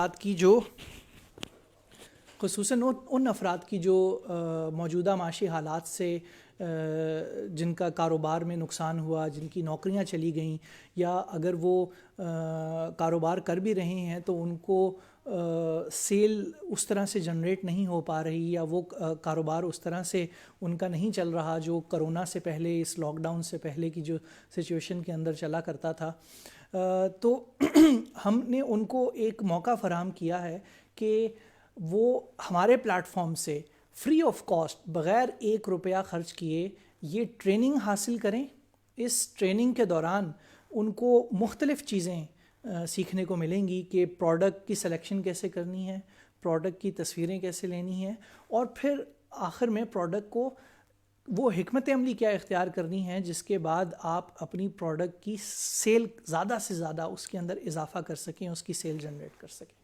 افراد کی جو خصوصاً ان افراد کی جو موجودہ معاشی حالات سے جن کا کاروبار میں نقصان ہوا، جن کی نوکریاں چلی گئیں، یا اگر وہ کاروبار کر بھی رہے ہیں تو ان کو سیل اس طرح سے جنریٹ نہیں ہو پا رہی، یا وہ کاروبار اس طرح سے ان کا نہیں چل رہا جو کرونا سے پہلے، اس لاک ڈاؤن سے پہلے کی جو سچویشن کے اندر چلا کرتا تھا. تو ہم نے ان کو ایک موقع فراہم کیا ہے کہ وہ ہمارے پلیٹ فارم سے فری آف کاسٹ، بغیر 1 روپیہ خرچ کیے یہ ٹریننگ حاصل کریں. اس ٹریننگ کے دوران ان کو مختلف چیزیں سیکھنے کو ملیں گی کہ پروڈکٹ کی سلیکشن کیسے کرنی ہے، پروڈکٹ کی تصویریں کیسے لینی ہیں، اور پھر آخر میں پروڈکٹ کو وہ حکمت عملی کیا اختیار کرنی ہے جس کے بعد آپ اپنی پروڈکٹ کی سیل زیادہ سے زیادہ اس کے اندر اضافہ کر سکیں، اس کی سیل جنریٹ کر سکیں.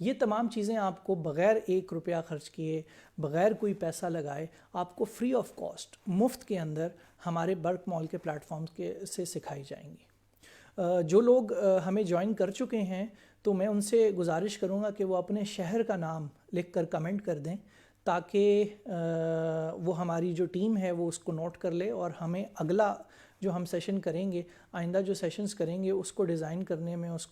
یہ تمام چیزیں آپ کو بغیر 1 روپیہ خرچ کیے، بغیر کوئی پیسہ لگائے، آپ کو فری آف کاسٹ، مفت کے اندر ہمارے برک مال کے پلیٹ فارمز کے سے سکھائی جائیں گی. جو لوگ ہمیں جوائن کر چکے ہیں تو میں ان سے گزارش کروں گا کہ وہ اپنے شہر کا نام لکھ کر کمنٹ کر دیں، تاکہ وہ ہماری جو ٹیم ہے وہ اس کو نوٹ کر لے، اور ہمیں اگلا جو ہم سیشن کریں گے، آئندہ جو سیشنز کریں گے، اس کو ڈیزائن کرنے میں، اس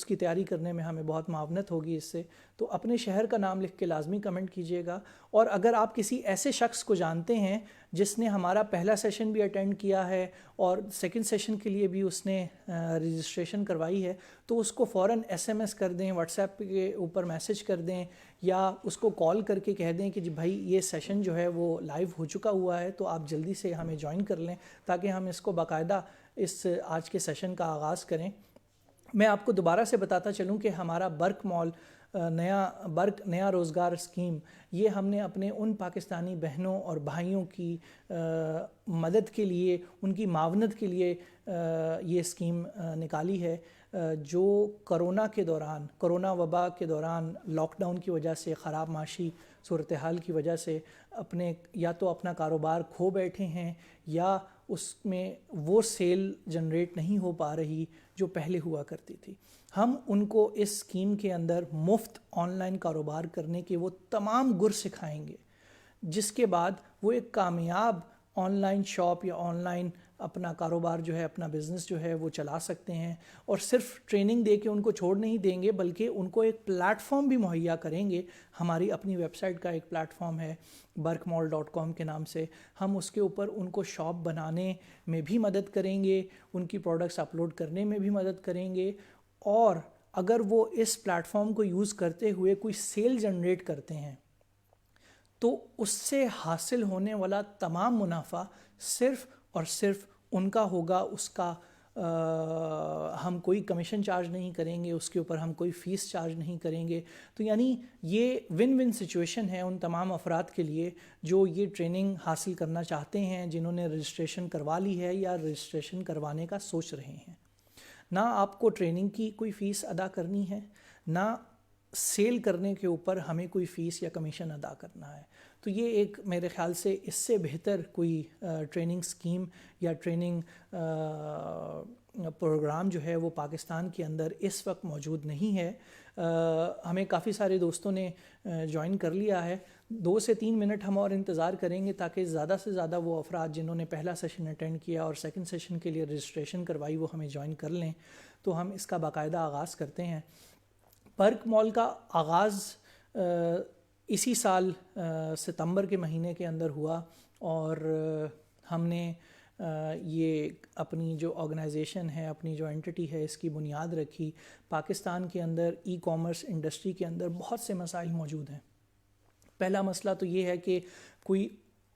کی تیاری کرنے میں ہمیں بہت معاونت ہوگی اس سے. تو اپنے شہر کا نام لکھ کے لازمی کمنٹ کیجئے گا. اور اگر آپ کسی ایسے شخص کو جانتے ہیں جس نے ہمارا پہلا سیشن بھی اٹینڈ کیا ہے اور سیکنڈ سیشن کے لیے بھی اس نے رجسٹریشن کروائی ہے، تو اس کو فوراً SMS کر دیں، واٹس ایپ کے اوپر میسج کر دیں، یا اس کو کال کر کے کہہ دیں کہ جی بھائی یہ سیشن جو ہے وہ لائیو ہو چکا ہوا ہے، تو آپ جلدی سے ہمیں جوائن کر لیں تاکہ ہم اس کو باقاعدہ اس آج کے سیشن کا آغاز کریں. میں آپ کو دوبارہ سے بتاتا چلوں کہ ہمارا برک مال نیا روزگار اسکیم، یہ ہم نے اپنے ان پاکستانی بہنوں اور بھائیوں کی مدد کے لیے، ان کی معاونت کے لیے یہ اسکیم نکالی ہے جو کرونا وبا کے دوران، لاک ڈاؤن کی وجہ سے، خراب معاشی صورتحال کی وجہ سے یا تو اپنا کاروبار کھو بیٹھے ہیں، یا اس میں وہ سیل جنریٹ نہیں ہو پا رہی جو پہلے ہوا کرتی تھی. ہم ان کو اس اسکیم کے اندر مفت آن لائن کاروبار کرنے کے وہ تمام گر سکھائیں گے، جس کے بعد وہ ایک کامیاب آن لائن شاپ یا آن لائن اپنا کاروبار جو ہے، اپنا بزنس جو ہے وہ چلا سکتے ہیں. اور صرف ٹریننگ دے کے ان کو چھوڑ نہیں دیں گے، بلکہ ان کو ایک پلیٹ فارم بھی مہیا کریں گے. ہماری اپنی ویب سائٹ کا ایک پلیٹ فارم ہے برکمال.com کے نام سے. ہم اس کے اوپر ان کو شاپ بنانے میں بھی مدد کریں گے، ان کی پروڈکٹس اپلوڈ کرنے میں بھی مدد کریں گے، اور اگر وہ اس پلیٹ فارم کو یوز کرتے ہوئے کوئی سیل جنریٹ کرتے ہیں تو اس سے حاصل ہونے والا تمام منافع صرف اور صرف ان کا ہوگا. اس کا ہم کوئی کمیشن چارج نہیں کریں گے، اس کے اوپر ہم کوئی فیس چارج نہیں کریں گے. تو یعنی یہ ون ون سچویشن ہے ان تمام افراد کے لیے جو یہ ٹریننگ حاصل کرنا چاہتے ہیں، جنہوں نے رجسٹریشن کروا لی ہے یا رجسٹریشن کروانے کا سوچ رہے ہیں. نہ آپ کو ٹریننگ کی کوئی فیس ادا کرنی ہے، نہ سیل کرنے کے اوپر ہمیں کوئی فیس یا کمیشن ادا کرنا ہے. تو یہ ایک میرے خیال سے اس سے بہتر کوئی ٹریننگ سکیم یا ٹریننگ پروگرام جو ہے وہ پاکستان کے اندر اس وقت موجود نہیں ہے. ہمیں کافی سارے دوستوں نے جوائن کر لیا ہے. 2 سے 3 منٹ ہم اور انتظار کریں گے تاکہ زیادہ سے زیادہ وہ افراد جنہوں نے پہلا سیشن اٹینڈ کیا اور سیکنڈ سیشن کے لیے رجسٹریشن کروائی وہ ہمیں جوائن کر لیں. تو ہم اس کا باقاعدہ آغاز کرتے ہیں. برک مال کا آغاز اسی سال ستمبر کے مہینے کے اندر ہوا، اور ہم نے یہ اپنی جو آرگنائزیشن ہے، اپنی جو انٹیٹی ہے، اس کی بنیاد رکھی. پاکستان کے اندر ای کامرس انڈسٹری کے اندر بہت سے مسائل موجود ہیں. پہلا مسئلہ تو یہ ہے کہ کوئی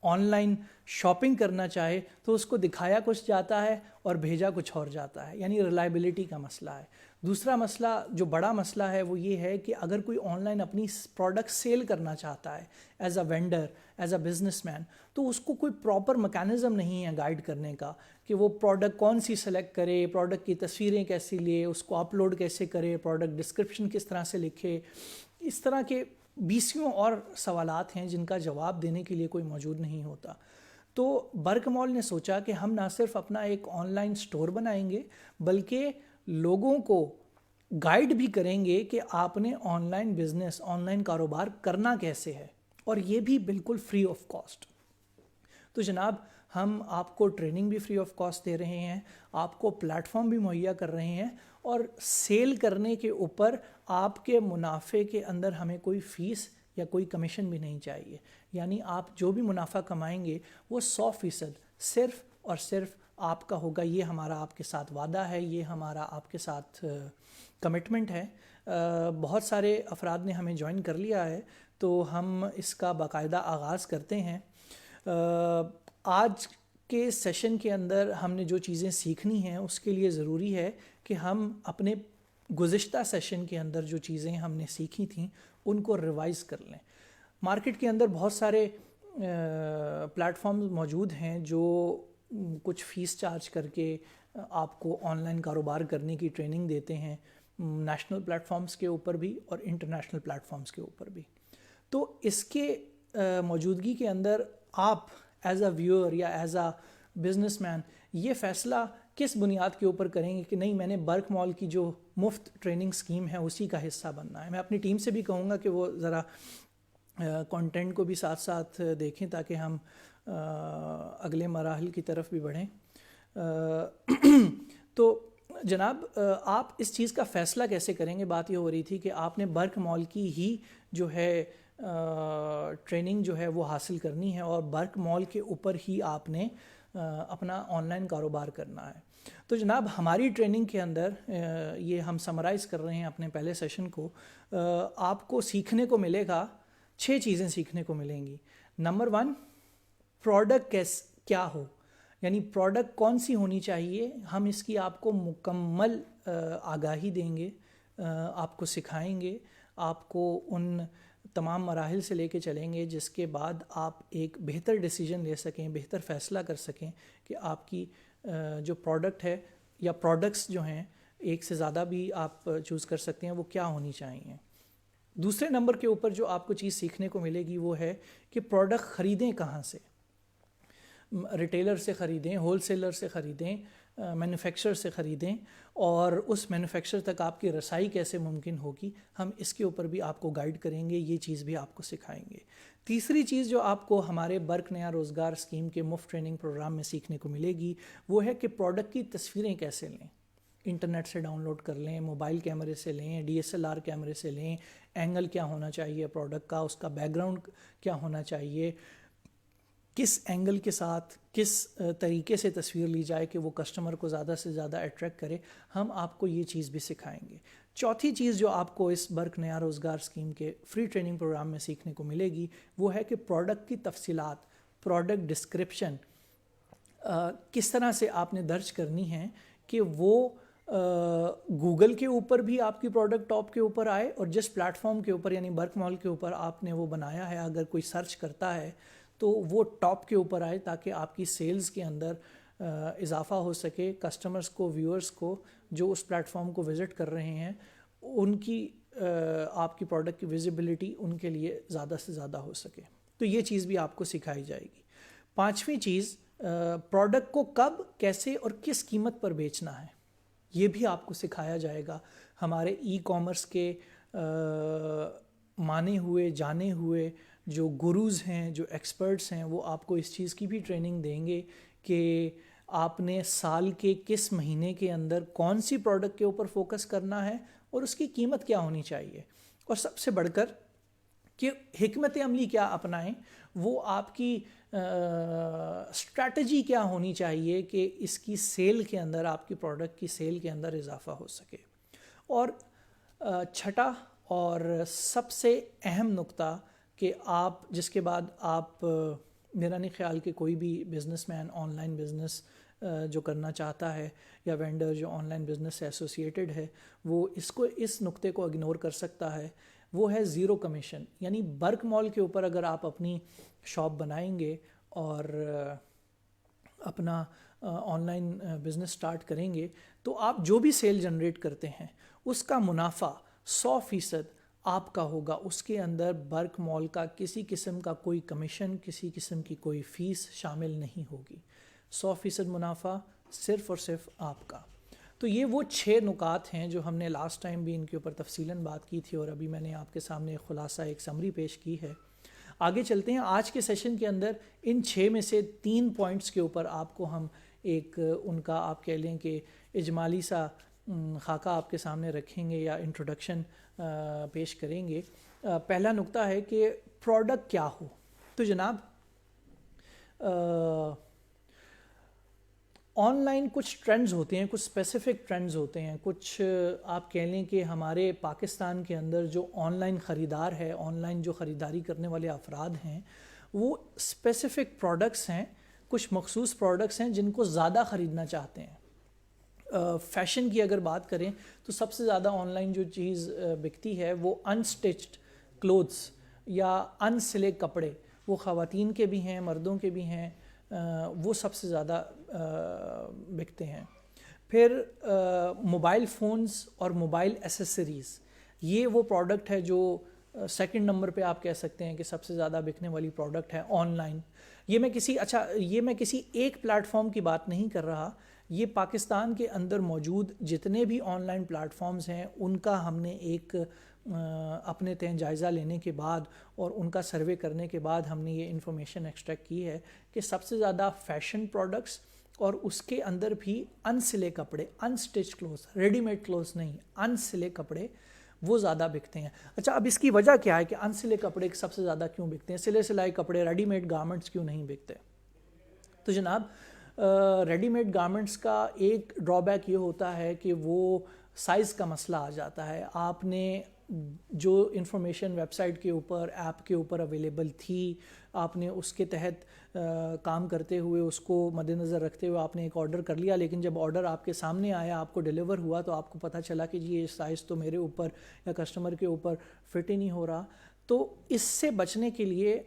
آن لائن شاپنگ کرنا چاہے تو اس کو دکھایا کچھ جاتا ہے اور بھیجا کچھ اور جاتا ہے، یعنی ریلائبلٹی کا مسئلہ ہے. دوسرا مسئلہ جو بڑا مسئلہ ہے وہ یہ ہے کہ اگر کوئی آن لائن اپنی پروڈکٹ سیل کرنا چاہتا ہے as a vendor, as a business man, تو اس کو کوئی پراپر میکانزم نہیں ہے گائیڈ کرنے کا کہ وہ پروڈکٹ کون سی سلیکٹ کرے، پروڈکٹ کی تصویریں کیسی لے، اس کو اپلوڈ کیسے کرے، پروڈکٹ ڈسکرپشن کس طرح سے لکھے. اس طرح کے 20 اور سوالات ہیں جن کا جواب دینے کے لیے کوئی موجود نہیں ہوتا. تو برک مال نے سوچا کہ ہم نہ صرف اپنا ایک آن لائن سٹور بنائیں گے، بلکہ لوگوں کو گائیڈ بھی کریں گے کہ آپ نے on line business, on line کاروبار کرنا کیسے ہے، اور یہ بھی بالکل فری آف کاسٹ. تو جناب ہم آپ کو ٹریننگ بھی فری آف کاسٹ دے رہے ہیں، آپ کو پلیٹ فارم بھی مہیا کر رہے ہیں، اور سیل کرنے کے اوپر آپ کے منافع کے اندر ہمیں کوئی فیس یا کوئی کمیشن بھی نہیں چاہیے. یعنی آپ جو بھی منافع کمائیں گے وہ 100% صرف اور صرف آپ کا ہوگا. یہ ہمارا آپ کے ساتھ وعدہ ہے، یہ ہمارا آپ کے ساتھ کمٹمنٹ ہے. بہت سارے افراد نے ہمیں جوائن کر لیا ہے، تو ہم اس کا باقاعدہ آغاز کرتے ہیں. آج کے سیشن کے اندر ہم نے جو چیزیں سیکھنی ہیں اس کے لیے ضروری ہے کہ ہم اپنے گزشتہ سیشن کے اندر جو چیزیں ہم نے سیکھی تھیں ان کو ریوائز کر لیں. مارکیٹ کے اندر بہت سارے پلیٹ فارمز موجود ہیں جو کچھ فیس چارج کر کے آپ کو آن لائن کاروبار کرنے کی ٹریننگ دیتے ہیں، نیشنل پلیٹ فارمز کے اوپر بھی اور انٹرنیشنل پلیٹ فارمز کے اوپر بھی. تو اس کے موجودگی کے اندر آپ ایز اے ویور یا ایز اے بزنس مین یہ فیصلہ کس بنیاد کے اوپر کریں گے کہ نہیں میں نے برک مال کی جو مفت ٹریننگ سکیم ہے اسی کا حصہ بننا ہے. میں اپنی ٹیم سے بھی کہوں گا کہ وہ ذرا کنٹینٹ کو بھی ساتھ ساتھ دیکھیں تاکہ ہم اگلے مراحل کی طرف بھی بڑھیں. تو جناب آپ اس چیز کا فیصلہ کیسے کریں گے؟ بات یہ ہو رہی تھی کہ آپ نے برک مال کی ہی جو ہے ٹریننگ جو ہے وہ حاصل کرنی ہے، اور برک مال کے اوپر ہی آپ نے اپنا آن لائن کاروبار کرنا ہے. تو جناب ہماری ٹریننگ کے اندر یہ ہم سمرائز کر رہے ہیں اپنے پہلے سیشن کو، آپ کو سیکھنے کو ملے گا 6 چیزیں سیکھنے کو ملیں گی. نمبر 1، پروڈکٹ کیا ہو، یعنی پروڈکٹ کون سی ہونی چاہیے. ہم اس کی آپ کو مکمل آگاہی دیں گے، آپ کو سکھائیں گے، آپ کو ان تمام مراحل سے لے کے چلیں گے جس کے بعد آپ ایک بہتر ڈیسیجن لے سکیں، بہتر فیصلہ کر سکیں کہ آپ کی جو پروڈکٹ ہے یا پروڈکٹس جو ہیں، ایک سے زیادہ بھی آپ چوز کر سکتے ہیں، وہ کیا ہونی چاہیے. دوسرے نمبر کے اوپر جو آپ کو چیز سیکھنے کو ملے گی وہ ہے کہ پروڈکٹ خریدیں کہاں سے. ریٹیلر سے خریدیں، ہول سیلر سے خریدیں، مینوفیکچرر سے خریدیں، اور اس مینوفیکچر تک آپ کی رسائی کیسے ممکن ہوگی. ہم اس کے اوپر بھی آپ کو گائیڈ کریں گے، یہ چیز بھی آپ کو سکھائیں گے. تیسری چیز جو آپ کو ہمارے برک نیا روزگار اسکیم کے مفت ٹریننگ پروگرام میں سیکھنے کو ملے گی وہ ہے کہ پروڈکٹ کی تصویریں کیسے لیں. انٹرنیٹ سے ڈاؤن لوڈ کر لیں، موبائل کیمرے سے لیں، DSLR کیمرے سے لیں، اینگل کیا ہونا چاہیے پروڈکٹ کا، اس کا بیک گراؤنڈ کیا ہونا چاہیے، کس اینگل کے ساتھ کس طریقے سے تصویر لی جائے کہ وہ کسٹمر کو زیادہ سے زیادہ اٹریکٹ کرے. ہم آپ کو یہ چیز بھی سکھائیں گے. چوتھی چیز جو آپ کو اس برک نیا روزگار اسکیم کے فری ٹریننگ پروگرام میں سیکھنے کو ملے گی وہ ہے کہ پروڈکٹ کی تفصیلات، پروڈکٹ ڈسکرپشن کس طرح سے آپ نے درج کرنی ہے کہ وہ گوگل کے اوپر بھی آپ کی پروڈکٹ ٹاپ کے اوپر آئے، اور جس پلیٹ فارم کے اوپر یعنی برک مال کے اوپر آپ نے وہ بنایا ہے اگر کوئی سرچ کرتا ہے تو وہ ٹاپ کے اوپر آئے تاکہ آپ کی سیلز کے اندر اضافہ ہو سکے. کسٹمرز کو، ویورز کو جو اس پلیٹ فارم کو وزٹ کر رہے ہیں ان کی آپ کی پروڈکٹ کی ویزیبلٹی ان کے لیے زیادہ سے زیادہ ہو سکے. تو یہ چیز بھی آپ کو سکھائی جائے گی. پانچویں چیز، پروڈکٹ کو کب، کیسے اور کس قیمت پر بیچنا ہے، یہ بھی آپ کو سکھایا جائے گا. ہمارے ای کامرس کے مانے ہوئے، جانے ہوئے جو گروز ہیں، جو ایکسپرٹس ہیں، وہ آپ کو اس چیز کی بھی ٹریننگ دیں گے کہ آپ نے سال کے کس مہینے کے اندر کون سی پروڈکٹ کے اوپر فوکس کرنا ہے اور اس کی قیمت کیا ہونی چاہیے، اور سب سے بڑھ کر کہ حکمت عملی کیا اپنائیں، وہ آپ کی اسٹریٹجی کیا ہونی چاہیے کہ اس کی سیل کے اندر، آپ کی پروڈکٹ کی سیل کے اندر اضافہ ہو سکے. اور چھٹا اور سب سے اہم نقطہ کہ آپ جس کے بعد آپ، میرا نہیں خیال کہ کوئی بھی business man on line business جو کرنا چاہتا ہے یا وینڈر جو آن لائن بزنس سے ایسوسیٹڈ ہے وہ اس نقطے کو اگنور کر سکتا ہے، وہ ہے زیرو کمیشن. یعنی برک مال کے اوپر اگر آپ اپنی شاپ بنائیں گے اور اپنا آن لائن بزنس سٹارٹ کریں گے تو آپ جو بھی سیل جنریٹ کرتے ہیں اس کا منافع 100% آپ کا ہوگا. اس کے اندر برک مال کا کسی قسم کا کوئی کمیشن، کسی قسم کی کوئی فیس شامل نہیں ہوگی. 100% منافع صرف اور صرف آپ کا. تو یہ وہ 6 نکات ہیں جو ہم نے لاسٹ ٹائم بھی ان کے اوپر تفصیلاً بات کی تھی، اور ابھی میں نے آپ کے سامنے خلاصہ ایک سمری پیش کی ہے. آگے چلتے ہیں. آج کے سیشن کے اندر ان 6 میں سے 3 پوائنٹس کے اوپر آپ کو ہم ایک ان کا آپ کہہ لیں کہ اجمالی سا خاکہ آپ کے سامنے رکھیں گے یا انٹروڈکشن پیش کریں گے. پہلا نقطہ ہے کہ پروڈکٹ کیا ہو. تو جناب آن لائن کچھ ٹرینڈز ہوتے ہیں، کچھ اسپیسیفک ٹرینڈز ہوتے ہیں، کچھ آپ کہہ لیں کہ ہمارے پاکستان کے اندر جو آن لائن خریدار ہے، آن لائن جو خریداری کرنے والے افراد ہیں، وہ اسپیسیفک پروڈکٹس ہیں، کچھ مخصوص پروڈکٹس ہیں جن کو زیادہ خریدنا چاہتے ہیں. فیشن کی اگر بات کریں تو سب سے زیادہ آن لائن جو چیز بکتی ہے وہ انسٹچڈ کلوتھس یا ان سلے کپڑے، وہ خواتین کے بھی ہیں، مردوں کے بھی ہیں، وہ سب سے زیادہ بکتے ہیں. پھر موبائل فونز اور موبائل ایسیسریز، یہ وہ پروڈکٹ ہے جو سیکنڈ نمبر پہ آپ کہہ سکتے ہیں کہ سب سے زیادہ بکنے والی پروڈکٹ ہے آن لائن. یہ میں کسی ایک پلیٹ فارم کی بات نہیں کر رہا، یہ پاکستان کے اندر موجود جتنے بھی آن لائن پلیٹ فارمز ہیں ان کا ہم نے ایک اپنے تئیں جائزہ لینے کے بعد اور ان کا سروے کرنے کے بعد ہم نے یہ انفارمیشن ایکسٹریکٹ کی ہے کہ سب سے زیادہ فیشن پروڈکٹس اور اس کے اندر بھی ان سلے کپڑے، unstitch clothes, ready made clothes نہیں، ان سلے کپڑے وہ زیادہ بکتے ہیں. اچھا، اب اس کی وجہ کیا ہے کہ ان سلے کپڑے سب سے زیادہ کیوں بکتے ہیں؟ سلے سلائی کپڑے، ریڈی میڈ گارمنٹس کیوں نہیں بکتے؟ تو جناب ریڈی میڈ گارمنٹس کا ایک ڈرا بیک یہ ہوتا ہے کہ وہ سائز کا مسئلہ آ جاتا ہے. آپ نے جو انفارمیشن ویب سائٹ کے اوپر، ایپ کے اوپر اویلیبل تھی، آپ نے اس کے تحت کام کرتے ہوئے اس کو مد نظر رکھتے ہوئے آپ نے ایک آرڈر کر لیا، لیکن جب آرڈر آپ کے سامنے آیا، آپ کو ڈیلیور ہوا، تو آپ کو پتہ چلا کہ جی یہ سائز تو میرے اوپر یا کسٹمر کے اوپر فٹ ہی نہیں ہو رہا. تو اس سے بچنے کے لیے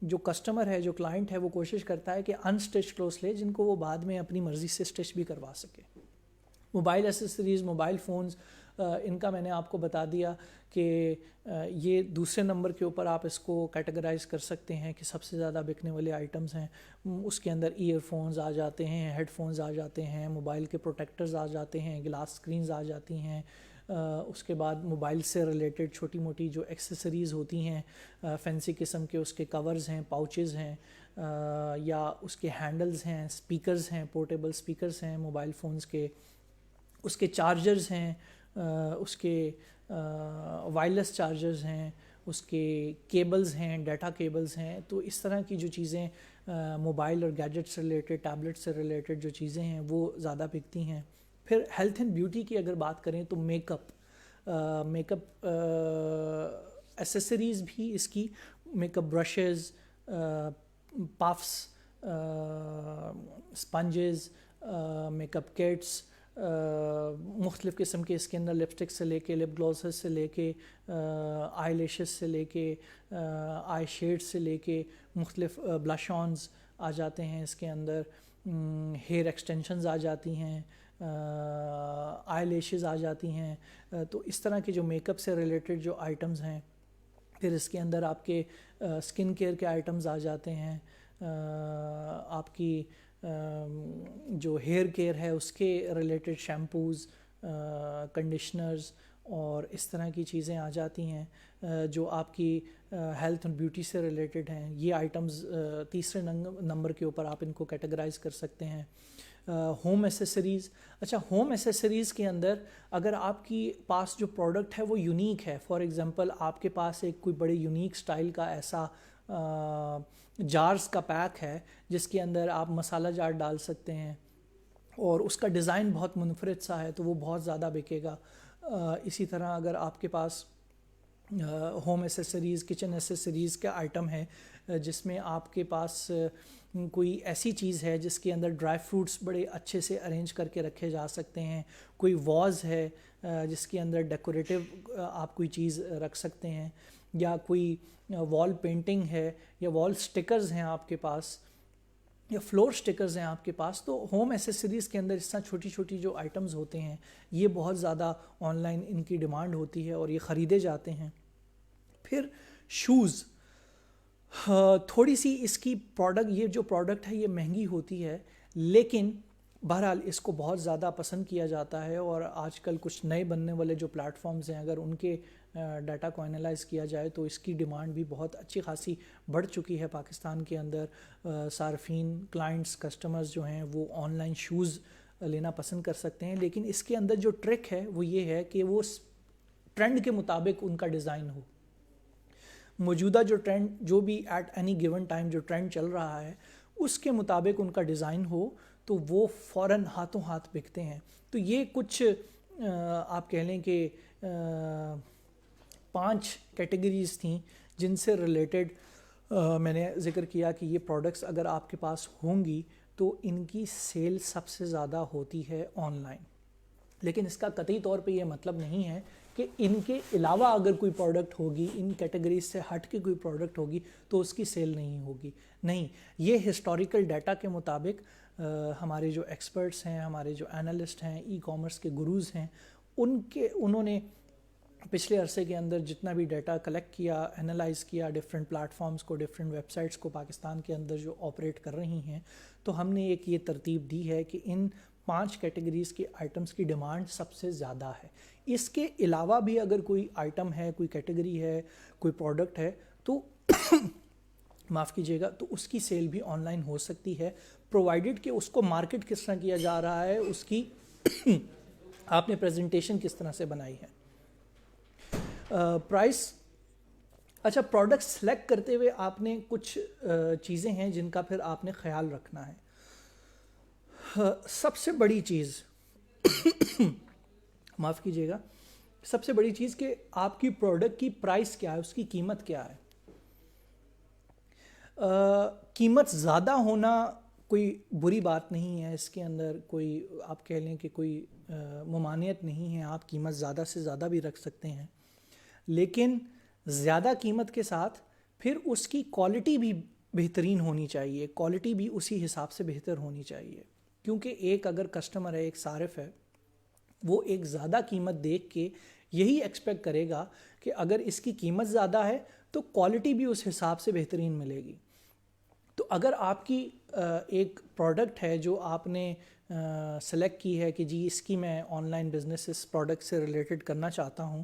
جو کسٹمر ہے، جو کلائنٹ ہے، وہ کوشش کرتا ہے کہ ان سٹچ کلوتھس لے جن کو وہ بعد میں اپنی مرضی سے سٹچ بھی کروا سکے. موبائل ایسیسریز، موبائل فونز، ان کا میں نے آپ کو بتا دیا کہ یہ دوسرے نمبر کے اوپر آپ اس کو کیٹیگرائز کر سکتے ہیں کہ سب سے زیادہ بکنے والے آئٹمز ہیں. اس کے اندر ایئر فونز آ جاتے ہیں، ہیڈ فونز آ جاتے ہیں، موبائل کے پروٹیکٹرز آ جاتے ہیں، گلاس سکرینز آ جاتی ہیں. اس کے بعد موبائل سے ریلیٹڈ چھوٹی موٹی جو ایکسیسریز ہوتی ہیں، فینسی قسم کے اس کے کورز ہیں، پاؤچز ہیں، یا اس کے ہینڈلز ہیں، اسپیکرز ہیں، پورٹیبل اسپیکرز ہیں موبائل فونز کے، اس کے چارجرز ہیں، اس کے وائرلیس چارجرز ہیں، اس کے کیبلز ہیں، ڈیٹا کیبلز ہیں. تو اس طرح کی جو چیزیں موبائل اور گیجٹ سے ریلیٹڈ، ٹیبلٹ سے ریلیٹڈ جو چیزیں ہیں وہ زیادہ بکتی ہیں. پھر ہیلتھ اینڈ بیوٹی کی اگر بات کریں تو میک اپ ایسیسریز بھی اس کی، makeup brushes, puffs, sponges, makeup kits, مختلف قسم کے اس کے اندر لپسٹک سے لے کے لپ گلاسز سے لے کے آئی لیشز سے لے کے آئی شیڈ سے لے کے مختلف بلش آنز آ جاتے ہیں اس کے اندر، ہیئر ایکسٹینشنز آ جاتی ہیں، آئی لیشز آ جاتی ہیں. تو اس طرح کے جو میک اپ سے ریلیٹڈ جو آئٹمز ہیں. پھر اس کے اندر آپ کے اسکن کیئر کے آئٹمز آ جاتے ہیں، آپ کی جو ہیئر کیئر ہے اس کے ریلیٹڈ شیمپوز، کنڈیشنرز اور اس طرح کی چیزیں آ جاتی ہیں جو آپ کی ہیلتھ اینڈ بیوٹی سے ریلیٹڈ ہیں. یہ آئٹمز تیسرے نمبر کے اوپر آپ ان کو کیٹیگرائز کر سکتے ہیں. Home accessories. اچھا، ہوم ایسیسریز کے اندر اگر آپ کی پاس جو پروڈکٹ ہے وہ یونیک ہے، فار ایگزامپل آپ کے پاس ایک کوئی بڑے یونیک سٹائل کا ایسا جارز کا پیک ہے جس کے اندر آپ مسالہ جار ڈال سکتے ہیں اور اس کا ڈیزائن بہت منفرد سا ہے، تو وہ بہت زیادہ بکے گا. اسی طرح اگر آپ کے پاس ہوم ایسیسریز، کچن ایسیسریز کا آئٹم ہے جس میں آپ کے پاس کوئی ایسی چیز ہے جس کے اندر ڈرائی فروٹس بڑے اچھے سے ارینج کر کے رکھے جا سکتے ہیں، کوئی واز ہے جس کے اندر ڈیکوریٹو آپ کوئی چیز رکھ سکتے ہیں، یا کوئی وال پینٹنگ ہے، یا وال سٹیکرز ہیں آپ کے پاس، یا فلور سٹیکرز ہیں آپ کے پاس. تو ہوم ایسیسریز کے اندر اس طرح چھوٹی چھوٹی جو آئٹمز ہوتے ہیں یہ بہت زیادہ آن لائن ان کی ڈیمانڈ ہوتی ہے اور یہ خریدے جاتے ہیں. پھر شوز، تھوڑی سی اس کی یہ جو پروڈکٹ ہے یہ مہنگی ہوتی ہے، لیکن بہرحال اس کو بہت زیادہ پسند کیا جاتا ہے، اور آج کل کچھ نئے بننے والے جو پلیٹ فارمز ہیں اگر ان کے ڈیٹا کو انالائز کیا جائے تو اس کی ڈیمانڈ بھی بہت اچھی خاصی بڑھ چکی ہے پاکستان کے اندر۔ صارفین، کلائنٹس، کسٹمرز جو ہیں وہ آن لائن شوز لینا پسند کر سکتے ہیں، لیکن اس کے اندر جو ٹرک ہے وہ یہ ہے کہ وہ ٹرینڈ کے مطابق ان کا ڈیزائن ہو۔ موجودہ جو ٹرینڈ، جو بھی ایٹ اینی گیون ٹائم جو ٹرینڈ چل رہا ہے اس کے مطابق ان کا ڈیزائن ہو تو وہ فوراً ہاتھوں ہاتھ بکتے ہیں۔ تو یہ کچھ آپ کہہ لیں کہ 5 کیٹیگریز تھیں جن سے ریلیٹڈ میں نے ذکر کیا کہ یہ پروڈکٹس اگر آپ کے پاس ہوں گی تو ان کی سیل سب سے زیادہ ہوتی ہے آن لائن، لیکن اس کا قطعی طور پہ یہ مطلب نہیں ہے کہ ان کے علاوہ اگر کوئی پروڈکٹ ہوگی، ان کیٹیگریز سے ہٹ کے کوئی پروڈکٹ ہوگی تو اس کی سیل نہیں ہوگی، نہیں۔ یہ ہسٹوریکل ڈیٹا کے مطابق ہمارے جو ایکسپرٹس ہیں، ہمارے جو اینالسٹ ہیں، ای کامرس کے گروز ہیں، انہوں نے پچھلے عرصے کے اندر جتنا بھی ڈیٹا کلیکٹ کیا، انالائز کیا ڈفرینٹ پلیٹ فارمز کو، ڈفرینٹ ویب سائٹس کو پاکستان کے اندر جو آپریٹ کر رہی ہیں، تو ہم نے ایک یہ ترتیب دی ہے کہ ان 5 کیٹیگریز کے آئٹمس کی ڈیمانڈ سب سے زیادہ ہے۔ اس کے علاوہ بھی اگر کوئی آئٹم ہے، کوئی کیٹیگری ہے، کوئی پروڈکٹ ہے تو معاف کیجیے گا، تو اس کی سیل بھی آن لائن ہو سکتی ہے، پرووائڈڈ کہ اس کو مارکیٹ کس طرح کیا جا رہا ہے، اس کی آپ نے پریزنٹیشن کس طرح سے بنائی ہے۔ پرائس، اچھا، پروڈکٹ سلیکٹ کرتے ہوئے آپ نے کچھ چیزیں ہیں جن کا پھر آپ نے خیال رکھنا ہے۔ سب سے بڑی چیز معاف کیجیے گا، سب سے بڑی چیز کہ آپ کی پروڈکٹ کی پرائس کیا ہے، اس کی قیمت کیا ہے۔ قیمت زیادہ ہونا کوئی بری بات نہیں ہے، اس کے اندر کوئی آپ کہہ لیں کہ کوئی ممانعت نہیں ہے، آپ قیمت زیادہ سے زیادہ بھی رکھ سکتے ہیں، لیکن زیادہ قیمت کے ساتھ پھر اس کی کوالٹی بھی بہترین ہونی چاہیے، کوالٹی بھی اسی حساب سے بہتر ہونی چاہیے، کیونکہ ایک اگر کسٹمر ہے، ایک صارف ہے، وہ ایک زیادہ قیمت دیکھ کے یہی ایکسپیکٹ کرے گا کہ اگر اس کی قیمت زیادہ ہے تو کوالٹی بھی اس حساب سے بہترین ملے گی۔ تو اگر آپ کی ایک پروڈکٹ ہے جو آپ نے سلیکٹ کی ہے کہ جی اس کی میں آن لائن بزنس اس پروڈکٹ سے ریلیٹڈ کرنا چاہتا ہوں،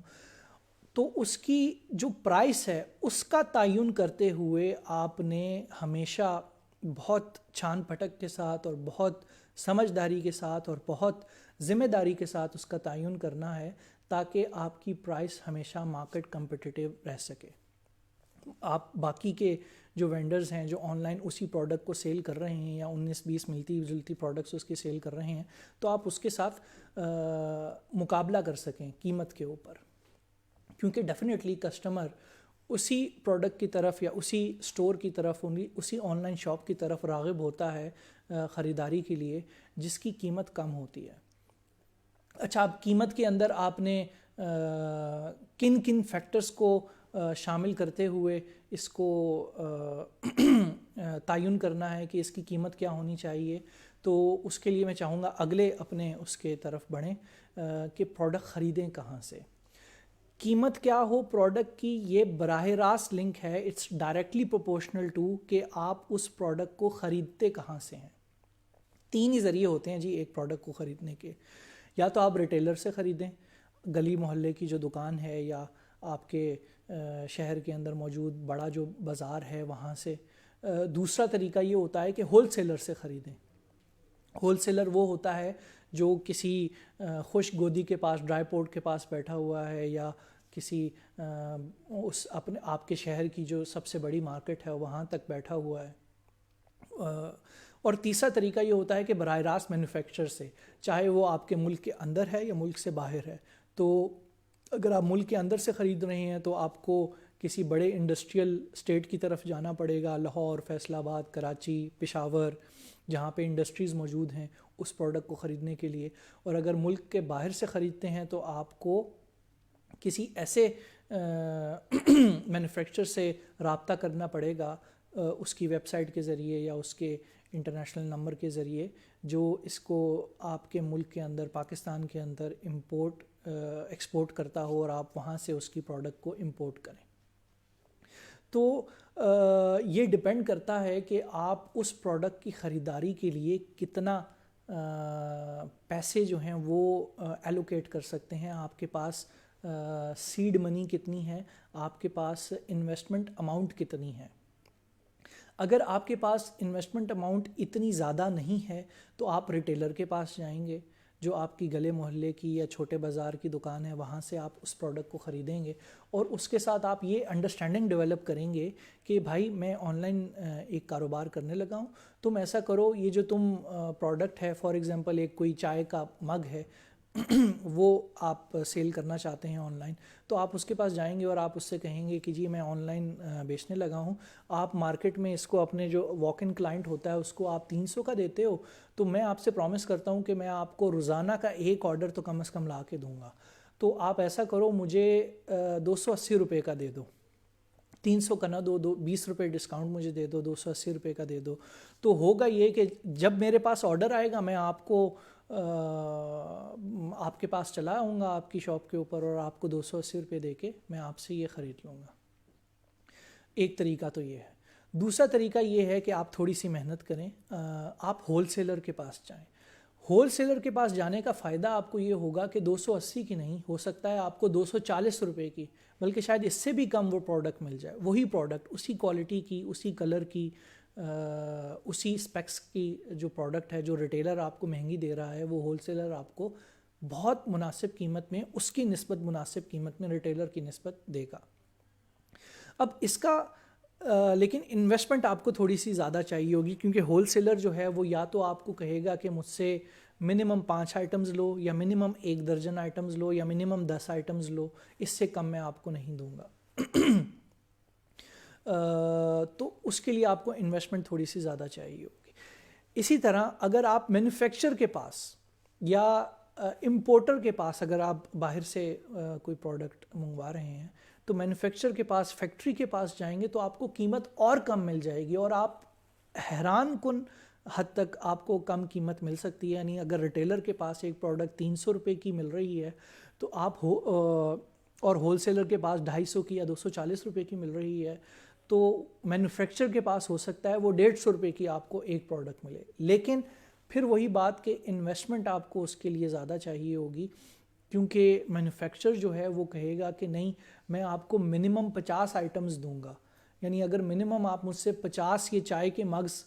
تو اس کی جو پرائس ہے اس کا تعین کرتے ہوئے آپ نے ہمیشہ بہت چھان پھٹک کے ساتھ اور بہت سمجھداری کے ساتھ اور بہت ذمہ داری کے ساتھ اس کا تعین کرنا ہے تاکہ آپ کی پرائس ہمیشہ مارکیٹ کمپٹیٹیو رہ سکے۔ آپ باقی کے جو وینڈرز ہیں جو آن لائن اسی پروڈکٹ کو سیل کر رہے ہیں یا 19-20 ملتی جلتی پروڈکٹس اس کی سیل کر رہے ہیں، تو آپ اس کے ساتھ مقابلہ کر سکیں قیمت کے اوپر، کیونکہ ڈیفینیٹلی کسٹمر اسی پروڈکٹ کی طرف یا اسی سٹور کی طرف، اسی آن لائن شاپ کی طرف راغب ہوتا ہے خریداری کے لیے جس کی قیمت کم ہوتی ہے۔ اچھا، اب قیمت کے اندر آپ نے کن کن فیکٹرز کو شامل کرتے ہوئے اس کو تعین کرنا ہے کہ اس کی قیمت کیا ہونی چاہیے، تو اس کے لیے میں چاہوں گا اگلے اپنے اس کے طرف بڑھیں کہ پروڈکٹ خریدیں کہاں سے۔ قیمت کیا ہو پروڈکٹ کی، یہ براہ راست لنک ہے، اٹس ڈائریکٹلی پروپورشنل ٹو کہ آپ اس پروڈکٹ کو خریدتے کہاں سے ہیں۔ 3 ہی ذریعے ہوتے ہیں جی ایک پروڈکٹ کو خریدنے کے، یا تو آپ ریٹیلر سے خریدیں، گلی محلے کی جو دکان ہے یا آپ کے شہر کے اندر موجود بڑا جو بازار ہے وہاں سے۔ دوسرا طریقہ یہ ہوتا ہے کہ ہول سیلر سے خریدیں۔ ہول سیلر وہ ہوتا ہے جو کسی خشک گودی کے پاس، ڈرائی پورٹ کے پاس بیٹھا ہوا ہے، یا کسی اس اپنے آپ کے شہر کی جو سب سے بڑی مارکیٹ ہے وہاں تک بیٹھا ہوا ہے۔ اور تیسرا طریقہ یہ ہوتا ہے کہ براہ راست مینوفیکچر سے، چاہے وہ آپ کے ملک کے اندر ہے یا ملک سے باہر ہے۔ تو اگر آپ ملک کے اندر سے خرید رہے ہیں تو آپ کو کسی بڑے انڈسٹریل اسٹیٹ کی طرف جانا پڑے گا، لاہور، فیصل آباد، کراچی، پشاور، جہاں پہ انڈسٹریز موجود ہیں اس پروڈکٹ کو خریدنے کے لیے۔ اور اگر ملک کے باہر سے خریدتے ہیں تو آپ کو کسی ایسے مینوفیکچر سے رابطہ کرنا پڑے گا اس کی ویب سائٹ کے ذریعے یا اس کے انٹرنیشنل نمبر کے ذریعے، جو اس کو آپ کے ملک کے اندر، پاکستان کے اندر ایکسپورٹ کرتا ہو اور آپ وہاں سے اس کی پروڈکٹ کو امپورٹ کریں۔ تو یہ ڈیپینڈ کرتا ہے کہ آپ اس پروڈکٹ کی خریداری کے لیے کتنا پیسے جو ہیں وہ ایلوکیٹ کر سکتے ہیں. آپ کے پاس سیڈ منی کتنی ہے, آپ کے پاس انویسٹمنٹ اماؤنٹ کتنی ہے. اگر آپ کے پاس انویسٹمنٹ اماؤنٹ اتنی زیادہ نہیں ہے تو آپ ریٹیلر کے پاس جائیں گے, جو آپ کی گلے محلے کی یا چھوٹے بازار کی دکان ہے, وہاں سے آپ اس پروڈکٹ کو خریدیں گے. اور اس کے ساتھ آپ یہ انڈرسٹینڈنگ ڈیولپ کریں گے کہ بھائی میں آن لائن ایک کاروبار کرنے لگا ہوں, تم ایسا کرو یہ جو تم پروڈکٹ ہے, فار ایگزامپل ایک کوئی چائے کا مگ ہے وہ آپ سیل کرنا چاہتے ہیں آن لائن, تو آپ اس کے پاس جائیں گے اور آپ اس سے کہیں گے کہ جی میں آن لائن بیچنے لگا ہوں, آپ مارکیٹ میں اس کو اپنے جو واک ان کلائنٹ ہوتا ہے اس کو آپ 300 کا دیتے ہو, تو میں آپ سے پرومس کرتا ہوں کہ میں آپ کو روزانہ کا ایک آرڈر تو کم از کم لا کے دوں گا. تو آپ ایسا کرو مجھے 280 روپے کا دے دو, 300 کا نہ دو, 20 روپے ڈسکاؤنٹ مجھے دے دو, 280 روپے کا دے دو. تو ہوگا یہ کہ جب میرے پاس آرڈر آئے گا میں آپ کو آپ کے پاس چلا آؤں گا آپ کی شاپ کے اوپر, اور آپ کو 280 روپے دے کے میں آپ سے یہ خرید لوں گا. ایک طریقہ تو یہ ہے. دوسرا طریقہ یہ ہے کہ آپ تھوڑی سی محنت کریں, آپ ہول سیلر کے پاس جائیں. ہول سیلر کے پاس جانے کا فائدہ آپ کو یہ ہوگا کہ 280 کی نہیں, ہو سکتا ہے آپ کو 240 روپے کی, بلکہ شاید اس سے بھی کم وہ پروڈکٹ مل جائے. وہی پروڈکٹ اسی کوالٹی کی, اسی کلر کی, اسی اسپیکس کی جو پروڈکٹ ہے, جو ریٹیلر آپ کو مہنگی دے رہا ہے وہ ہول سیلر آپ کو بہت مناسب قیمت میں, اس کی نسبت مناسب قیمت میں ریٹیلر کی نسبت دے گا. اب اس کا لیکن انویسٹمنٹ آپ کو تھوڑی سی زیادہ چاہیے ہوگی, کیونکہ ہول سیلر جو ہے وہ یا تو آپ کو کہے گا کہ مجھ سے منیمم 5 آئٹمز لو, یا منیمم 1 درجن آئٹمز لو, یا منیمم 10 آئٹمز لو, اس سے کم میں آپ کو نہیں دوں گا. تو اس کے لیے آپ کو انویسٹمنٹ تھوڑی سی زیادہ چاہیے ہوگی. اسی طرح اگر آپ مینوفیکچر کے پاس یا امپورٹر کے پاس, اگر آپ باہر سے کوئی پروڈکٹ منگوا رہے ہیں تو مینوفیکچر کے پاس, فیکٹری کے پاس جائیں گے تو آپ کو قیمت اور کم مل جائے گی, اور آپ حیران کن حد تک آپ کو کم قیمت مل سکتی ہے. یعنی اگر ریٹیلر کے پاس ایک پروڈکٹ 300 روپے کی مل رہی ہے تو آپ اور ہول سیلر کے پاس 250 کی یا 240 روپے کی مل رہی ہے, تو مینوفیکچر کے پاس ہو سکتا ہے وہ 150 روپے کی آپ کو ایک پروڈکٹ ملے. لیکن پھر وہی بات کہ انویسٹمنٹ آپ کو اس کے لیے زیادہ چاہیے ہوگی, کیونکہ مینوفیکچر جو ہے وہ کہے گا کہ نہیں میں آپ کو منیمم 50 آئٹمز دوں گا. یعنی اگر منیمم آپ مجھ سے 50 یہ چائے کے مگز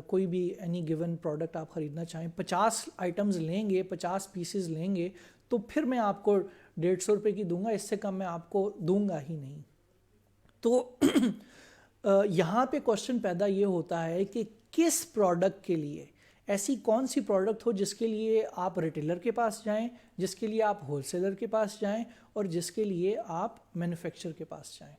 کوئی بھی اینی گیون پروڈکٹ آپ خریدنا چاہیں 50 آئٹمز لیں گے, 50 پیسز لیں گے, تو پھر میں آپ کو 150 روپے کی دوں گا, اس سے کم میں آپ کو دوں گا ہی نہیں. تو یہاں پہ کوشچن پیدا یہ ہوتا ہے کہ کس پروڈکٹ کے لیے, ایسی کون سی پروڈکٹ ہو جس کے لیے آپ ریٹیلر کے پاس جائیں, جس کے لیے آپ ہول سیلر کے پاس جائیں, اور جس کے لیے آپ مینوفیکچر کے پاس جائیں.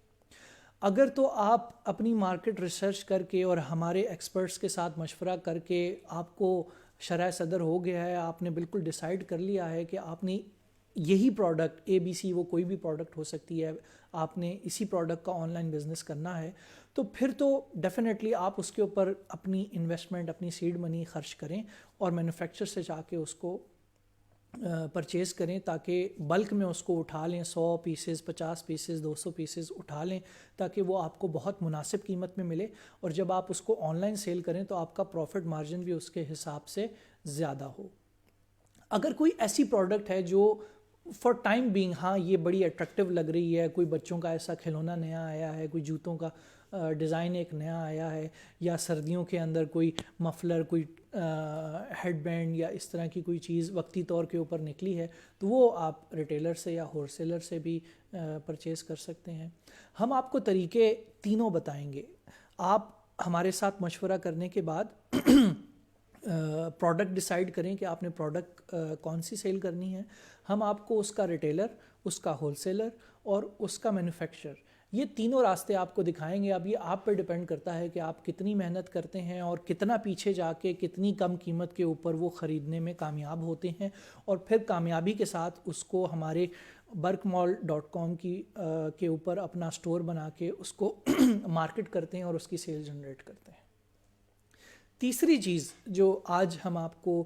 اگر تو آپ اپنی مارکیٹ ریسرچ کر کے اور ہمارے ایکسپرٹس کے ساتھ مشورہ کر کے آپ کو شرح صدر ہو گیا ہے, آپ نے بالکل ڈیسائیڈ کر لیا ہے کہ آپ نے یہی پروڈکٹ ABC, وہ کوئی بھی پروڈکٹ ہو سکتی ہے, آپ نے اسی پروڈکٹ کا آن لائن بزنس کرنا ہے, تو پھر تو ڈیفینیٹلی آپ اس کے اوپر اپنی انویسٹمنٹ, اپنی سیڈ منی خرچ کریں اور مینوفیکچر سے جا کے اس کو پرچیز کریں, تاکہ بلک میں اس کو اٹھا لیں, 100 پیسز, 50 پیسز, 200 پیسز اٹھا لیں, تاکہ وہ آپ کو بہت مناسب قیمت میں ملے, اور جب آپ اس کو آن لائن سیل کریں تو آپ کا پروفٹ مارجن بھی اس کے حساب سے زیادہ ہو. اگر کوئی ایسی پروڈکٹ ہے جو فار ٹائم بینگ, ہاں یہ بڑی اٹریکٹیو لگ رہی ہے, کوئی بچوں کا ایسا کھلونا نیا آیا ہے, کوئی جوتوں کا ڈیزائن ایک نیا آیا ہے, یا سردیوں کے اندر کوئی مفلر, کوئی ہیڈ بینڈ یا اس طرح کی کوئی چیز وقتی طور کے اوپر نکلی ہے, تو وہ آپ ریٹیلر سے یا ہول سیلر سے بھی پرچیز کر سکتے ہیں. ہم آپ کو طریقے تینوں بتائیں گے. آپ ہمارے ساتھ مشورہ کرنے کے بعد پروڈکٹ ڈیسائیڈ کریں کہ آپ نے پروڈکٹ کون سی سیل کرنی ہے. ہم آپ کو اس کا ریٹیلر, اس کا ہول سیلر اور اس کا مینوفیکچر, یہ تینوں راستے آپ کو دکھائیں گے. اب یہ آپ پہ ڈیپینڈ کرتا ہے کہ آپ کتنی محنت کرتے ہیں اور کتنا پیچھے جا کے کتنی کم قیمت کے اوپر وہ خریدنے میں کامیاب ہوتے ہیں, اور پھر کامیابی کے ساتھ اس کو ہمارے berkmall.com کے اوپر اپنا سٹور بنا کے اس کو مارکیٹ کرتے ہیں اور اس کی سیل جنریٹ کرتے ہیں. تیسری چیز جو آج ہم آپ کو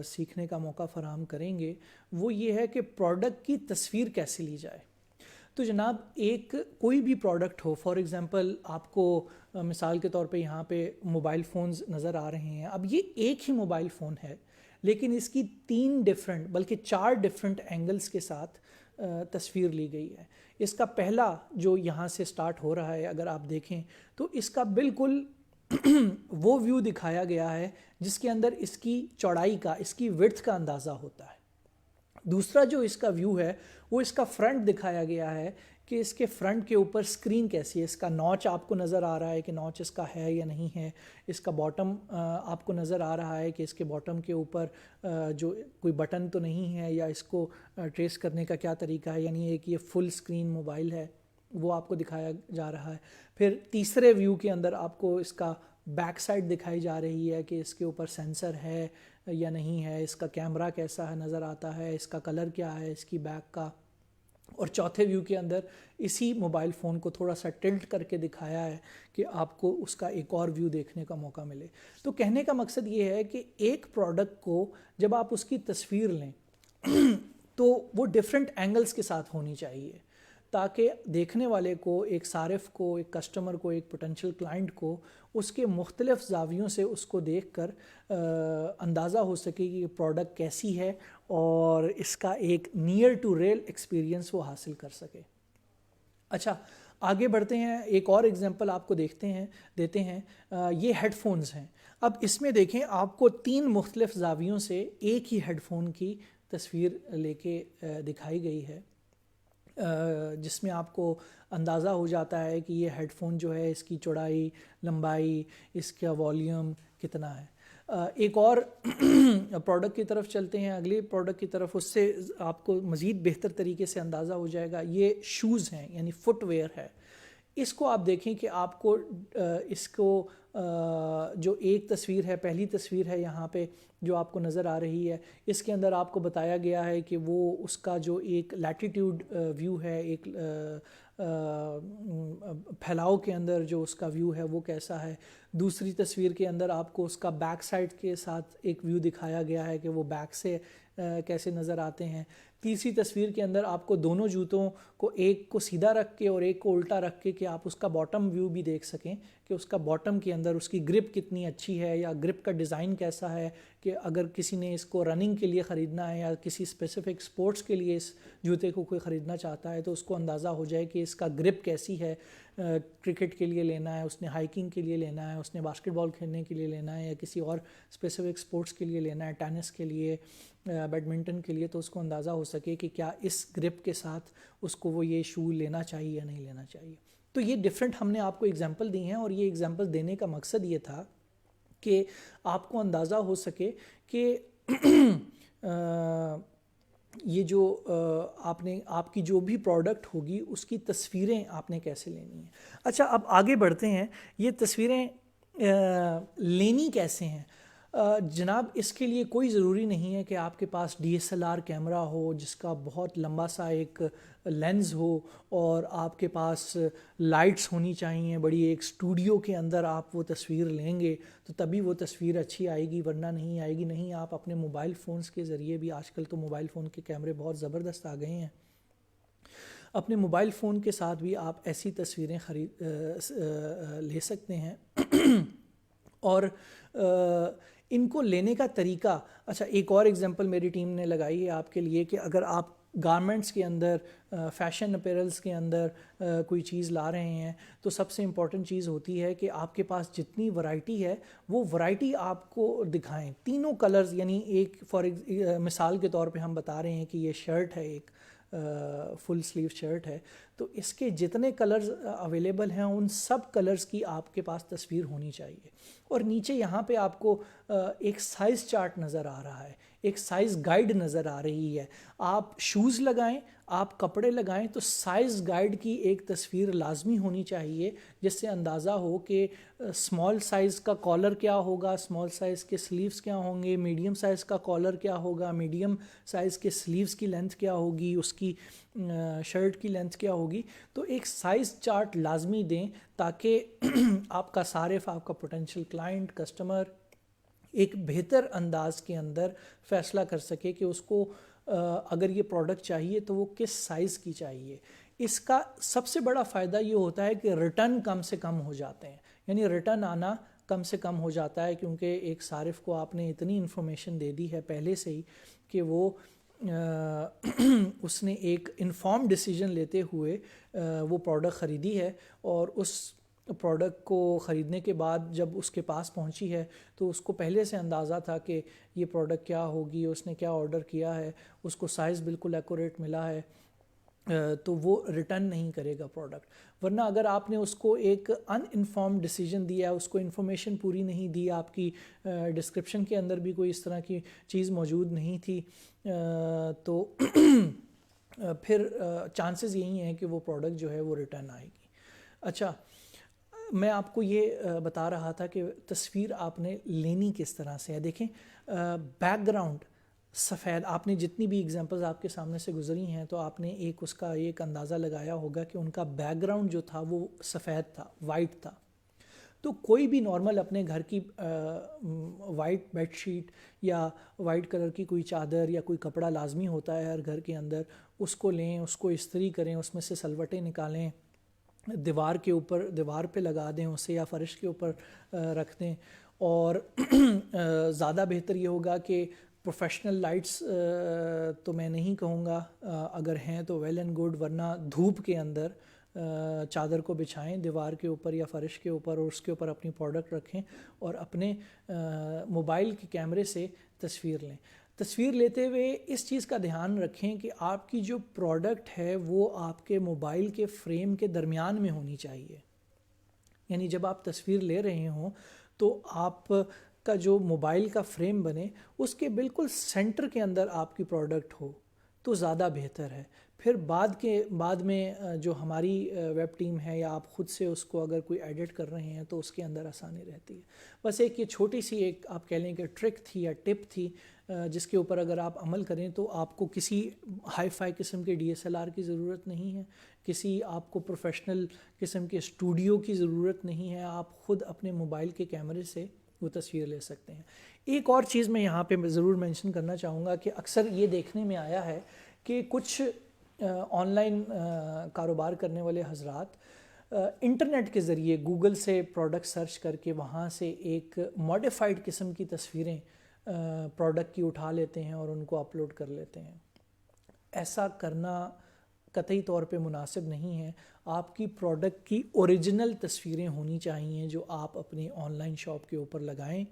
سیکھنے کا موقع فراہم کریں گے وہ یہ ہے کہ پروڈکٹ کی تصویر کیسے لی جائے. تو جناب ایک کوئی بھی پروڈکٹ ہو، فار ایگزامپل آپ کو مثال کے طور پہ یہاں پہ موبائل فونز نظر آ رہے ہیں. اب یہ ایک ہی موبائل فون ہے لیکن اس کی 3 ڈفرینٹ بلکہ 4 ڈفرینٹ اینگلز کے ساتھ تصویر لی گئی ہے. اس کا پہلا جو یہاں سے سٹارٹ ہو رہا ہے اگر آپ دیکھیں تو اس کا بالکل وہ ویو دکھایا گیا ہے جس کے اندر اس کی چوڑائی کا، اس کی وڈتھ کا اندازہ ہوتا ہے. دوسرا جو اس کا ویو ہے وہ اس کا فرنٹ دکھایا گیا ہے کہ اس کے فرنٹ کے اوپر سکرین کیسی ہے، اس کا نوچ آپ کو نظر آ رہا ہے کہ نوچ اس کا ہے یا نہیں ہے. اس کا باٹم آپ کو نظر آ رہا ہے کہ اس کے باٹم کے اوپر جو کوئی بٹن تو نہیں ہے یا اس کو ٹریس کرنے کا کیا طریقہ ہے، یعنی ایک یہ فل سکرین موبائل ہے وہ آپ کو دکھایا جا رہا ہے. پھر تیسرے ویو کے اندر آپ کو اس کا بیک سائڈ دکھائی جا رہی ہے کہ اس کے اوپر سینسر ہے یا نہیں ہے، اس کا کیمرہ کیسا ہے نظر آتا ہے، اس کا کلر کیا ہے اس کی بیک کا. اور چوتھے ویو کے اندر اسی موبائل فون کو تھوڑا سا ٹلٹ کر کے دکھایا ہے کہ آپ کو اس کا ایک اور ویو دیکھنے کا موقع ملے. تو کہنے کا مقصد یہ ہے کہ ایک پروڈکٹ کو جب آپ اس کی تصویر لیں تو وہ ڈیفرنٹ اینگلز کے ساتھ ہونی چاہیے تاکہ دیکھنے والے کو، ایک صارف کو، ایک کسٹمر کو، ایک پوٹینشیل کلائنٹ کو اس کے مختلف زاویوں سے اس کو دیکھ کر اندازہ ہو سکے کہ یہ پروڈکٹ کیسی ہے اور اس کا ایک نیئر ٹو ریئل ایکسپیرینس وہ حاصل کر سکے. اچھا آگے بڑھتے ہیں، ایک اور ایگزامپل آپ کو دیتے ہیں. یہ ہیڈ فونز ہیں. اب اس میں دیکھیں آپ کو 3 مختلف زاویوں سے ایک ہی ہیڈ فون کی تصویر لے کے دکھائی گئی ہے جس میں آپ کو اندازہ ہو جاتا ہے کہ یہ ہیڈ فون جو ہے اس کی چوڑائی، لمبائی، اس کا والیوم کتنا ہے. ایک اور پروڈکٹ کی طرف چلتے ہیں، اگلی پروڈکٹ کی طرف، اس سے آپ کو مزید بہتر طریقے سے اندازہ ہو جائے گا. یہ شوز ہیں یعنی فٹ ویئر ہے. اس کو آپ دیکھیں کہ آپ کو اس کو جو ایک تصویر ہے، پہلی تصویر ہے یہاں پہ جو آپ کو نظر آ رہی ہے، اس کے اندر آپ کو بتایا گیا ہے کہ وہ اس کا جو ایک لیٹیٹیوڈ ویو ہے، ایک پھیلاؤ کے اندر جو اس کا ویو ہے وہ کیسا ہے. دوسری تصویر کے اندر آپ کو اس کا بیک سائڈ کے ساتھ ایک ویو دکھایا گیا ہے کہ وہ بیک سے کیسے نظر آتے ہیں. تیسری تصویر کے اندر آپ کو دونوں جوتوں کو، ایک کو سیدھا رکھ کے اور ایک کو الٹا رکھ کے، کہ آپ اس کا باٹم ویو بھی دیکھ سکیں کہ اس کا باٹم کے اندر اس کی گرپ کتنی اچھی ہے یا گرپ کا ڈیزائن کیسا ہے، کہ اگر کسی نے اس کو رننگ کے لیے خریدنا ہے یا کسی اسپیسیفک سپورٹس کے لیے اس جوتے کو کوئی خریدنا چاہتا ہے تو اس کو اندازہ ہو جائے کہ اس کا گرپ کیسی ہے. کرکٹ کے لیے لینا ہے اس نے، ہائیکنگ کے لیے لینا ہے اس نے، باسکٹ بال کھیلنے کے لیے لینا ہے یا کسی اور اسپیسیفک سپورٹس کے لیے لینا ہے، ٹینس کے لیے، بیڈمنٹن کے لیے، تو اس کو اندازہ ہو سکے کہ کیا اس گرپ کے ساتھ اس کو وہ یہ شو لینا چاہیے یا نہیں لینا چاہیے. تو یہ ڈفرینٹ ہم نے آپ کو ایگزامپل دی ہیں اور یہ ایگزامپل دینے کا مقصد یہ تھا کہ آپ کو اندازہ ہو سکے کہ یہ جو آپ کی جو بھی پروڈکٹ ہوگی اس کی تصویریں آپ نے کیسے لینی ہیں. اچھا اب آگے بڑھتے ہیں، یہ تصویریں لینی کیسے ہیں. جناب اس کے لیے کوئی ضروری نہیں ہے کہ آپ کے پاس DSLR کیمرہ ہو جس کا بہت لمبا سا ایک لینز ہو اور آپ کے پاس لائٹس ہونی چاہیے بڑی، ایک اسٹوڈیو کے اندر آپ وہ تصویر لیں گے تو تبھی وہ تصویر اچھی آئے گی ورنہ نہیں آئے گی. نہیں، آپ اپنے موبائل فونز کے ذریعے بھی، آج کل تو موبائل فون کے کیمرے بہت زبردست آ گئے ہیں، اپنے موبائل فون کے ساتھ بھی آپ ایسی تصویریں لے سکتے ہیں. اور ان کو لینے کا طریقہ، اچھا ایک اور ایگزامپل میری ٹیم نے لگائی ہے آپ کے لیے کہ اگر آپ گارمنٹس کے اندر، فیشن اپیرلز کے اندر کوئی چیز لا رہے ہیں تو سب سے امپورٹنٹ چیز ہوتی ہے کہ آپ کے پاس جتنی ورائٹی ہے وہ ورائٹی آپ کو دکھائیں. تینوں کلرز، یعنی ایک مثال کے طور پہ ہم بتا رہے ہیں کہ یہ شرٹ ہے، ایک فل سلیو شرٹ ہے، تو اس کے جتنے کلرز اویلیبل ہیں ان سب کلرز کی آپ کے پاس تصویر ہونی چاہیے. اور نیچے یہاں پہ آپ کو ایک سائز چارٹ نظر آ رہا ہے، ایک سائز گائیڈ نظر آ رہی ہے. آپ شوز لگائیں، آپ کپڑے لگائیں تو سائز گائیڈ کی ایک تصویر لازمی ہونی چاہیے جس سے اندازہ ہو کہ اسمال سائز کا کالر کیا ہوگا، اسمال سائز کے سلیوز کیا ہوں گے، میڈیم سائز کا کالر کیا ہوگا، میڈیم سائز کے سلیوز کی لینتھ کیا ہوگی، اس کی شرٹ کی لینتھ کیا ہوگی. تو ایک سائز چارٹ لازمی دیں تاکہ آپ کا صارف، آپ کا پوٹینشیل کلائنٹ، کسٹمر ایک بہتر انداز کے اندر فیصلہ کر سکے کہ اس کو اگر یہ پروڈکٹ چاہیے تو وہ کس سائز کی چاہیے. اس کا سب سے بڑا فائدہ یہ ہوتا ہے کہ ریٹرن کم سے کم ہو جاتے ہیں، یعنی ریٹرن آنا کم سے کم ہو جاتا ہے، کیونکہ ایک صارف کو آپ نے اتنی انفارمیشن دے دی ہے پہلے سے ہی کہ وہ اس نے ایک انفارم ڈیسیجن لیتے ہوئے وہ پروڈکٹ خریدی ہے، اور اس پروڈکٹ کو خریدنے کے بعد جب اس کے پاس پہنچی ہے تو اس کو پہلے سے اندازہ تھا کہ یہ پروڈکٹ کیا ہوگی، اس نے کیا آرڈر کیا ہے، اس کو سائز بالکل ایکوریٹ ملا ہے، تو وہ ریٹرن نہیں کرے گا پروڈکٹ۔ ورنہ اگر آپ نے اس کو ایک ان انفارم ڈیسیجن دیا، اس کو انفارمیشن پوری نہیں دی، آپ کی ڈسکرپشن کے اندر بھی کوئی اس طرح کی چیز موجود نہیں تھی، تو پھر چانسز یہی ہیں کہ وہ پروڈکٹ جو ہے وہ ریٹرن آئے گی۔ اچھا، میں آپ کو یہ بتا رہا تھا کہ تصویر آپ نے لینی کس طرح سے ہے۔ دیکھیں، بیک گراؤنڈ سفید، آپ نے جتنی بھی اگزامپلز آپ کے سامنے سے گزری ہیں تو آپ نے ایک اس کا ایک اندازہ لگایا ہوگا کہ ان کا بیک گراؤنڈ جو تھا وہ سفید تھا، وائٹ تھا۔ تو کوئی بھی نارمل اپنے گھر کی وائٹ بیڈ شیٹ یا وائٹ کلر کی کوئی چادر یا کوئی کپڑا لازمی ہوتا ہے ہر گھر کے اندر، اس کو لیں، اس کو استری کریں، اس میں سے سلوٹیں نکالیں، دیوار کے اوپر، دیوار پہ لگا دیں اسے، یا فرش کے اوپر رکھ دیں۔ اور زیادہ بہتر یہ ہوگا کہ پروفیشنل لائٹس تو میں نہیں کہوں گا، اگر ہیں تو ویل اینڈ گڈ، ورنہ دھوپ کے اندر چادر کو بچھائیں دیوار کے اوپر یا فرش کے اوپر، اور اس کے اوپر اپنی پروڈکٹ رکھیں اور اپنے موبائل کے کیمرے سے تصویر لیں۔ تصویر لیتے ہوئے اس چیز کا دھیان رکھیں کہ آپ کی جو پروڈکٹ ہے وہ آپ کے موبائل کے فریم کے درمیان میں ہونی چاہیے، یعنی جب آپ تصویر لے رہے ہوں تو آپ کا جو موبائل کا فریم بنے اس کے بالکل سینٹر کے اندر آپ کی پروڈکٹ ہو تو زیادہ بہتر ہے۔ پھر بعد میں جو ہماری ویب ٹیم ہے یا آپ خود سے اس کو اگر کوئی ایڈٹ کر رہے ہیں تو اس کے اندر آسانی رہتی ہے۔ بس ایک یہ چھوٹی سی ایک آپ کہہ لیں کہ ٹرک تھی یا ٹپ تھی، جس کے اوپر اگر آپ عمل کریں تو آپ کو کسی ہائی فائی قسم کے DSLR کی ضرورت نہیں ہے، کسی آپ کو پروفیشنل قسم کے اسٹوڈیو کی ضرورت نہیں ہے، آپ خود اپنے موبائل کے کیمرے سے وہ تصویر لے سکتے ہیں۔ ایک اور چیز میں یہاں پہ ضرور مینشن کرنا چاہوں گا کہ اکثر یہ دیکھنے میں آیا ہے کہ کچھ آن لائن کاروبار کرنے والے حضرات انٹرنیٹ کے ذریعے گوگل سے پروڈکٹ سرچ کر کے وہاں سے ایک ماڈیفائڈ قسم کی تصویریں پروڈکٹ کی اٹھا لیتے ہیں اور ان کو اپلوڈ کر لیتے ہیں۔ ایسا کرنا قطعی طور پہ مناسب نہیں ہے۔ آپ کی پروڈکٹ کی اوریجنل تصویریں ہونی چاہیے جو آپ اپنی آن لائن شاپ کے اوپر لگائیں۔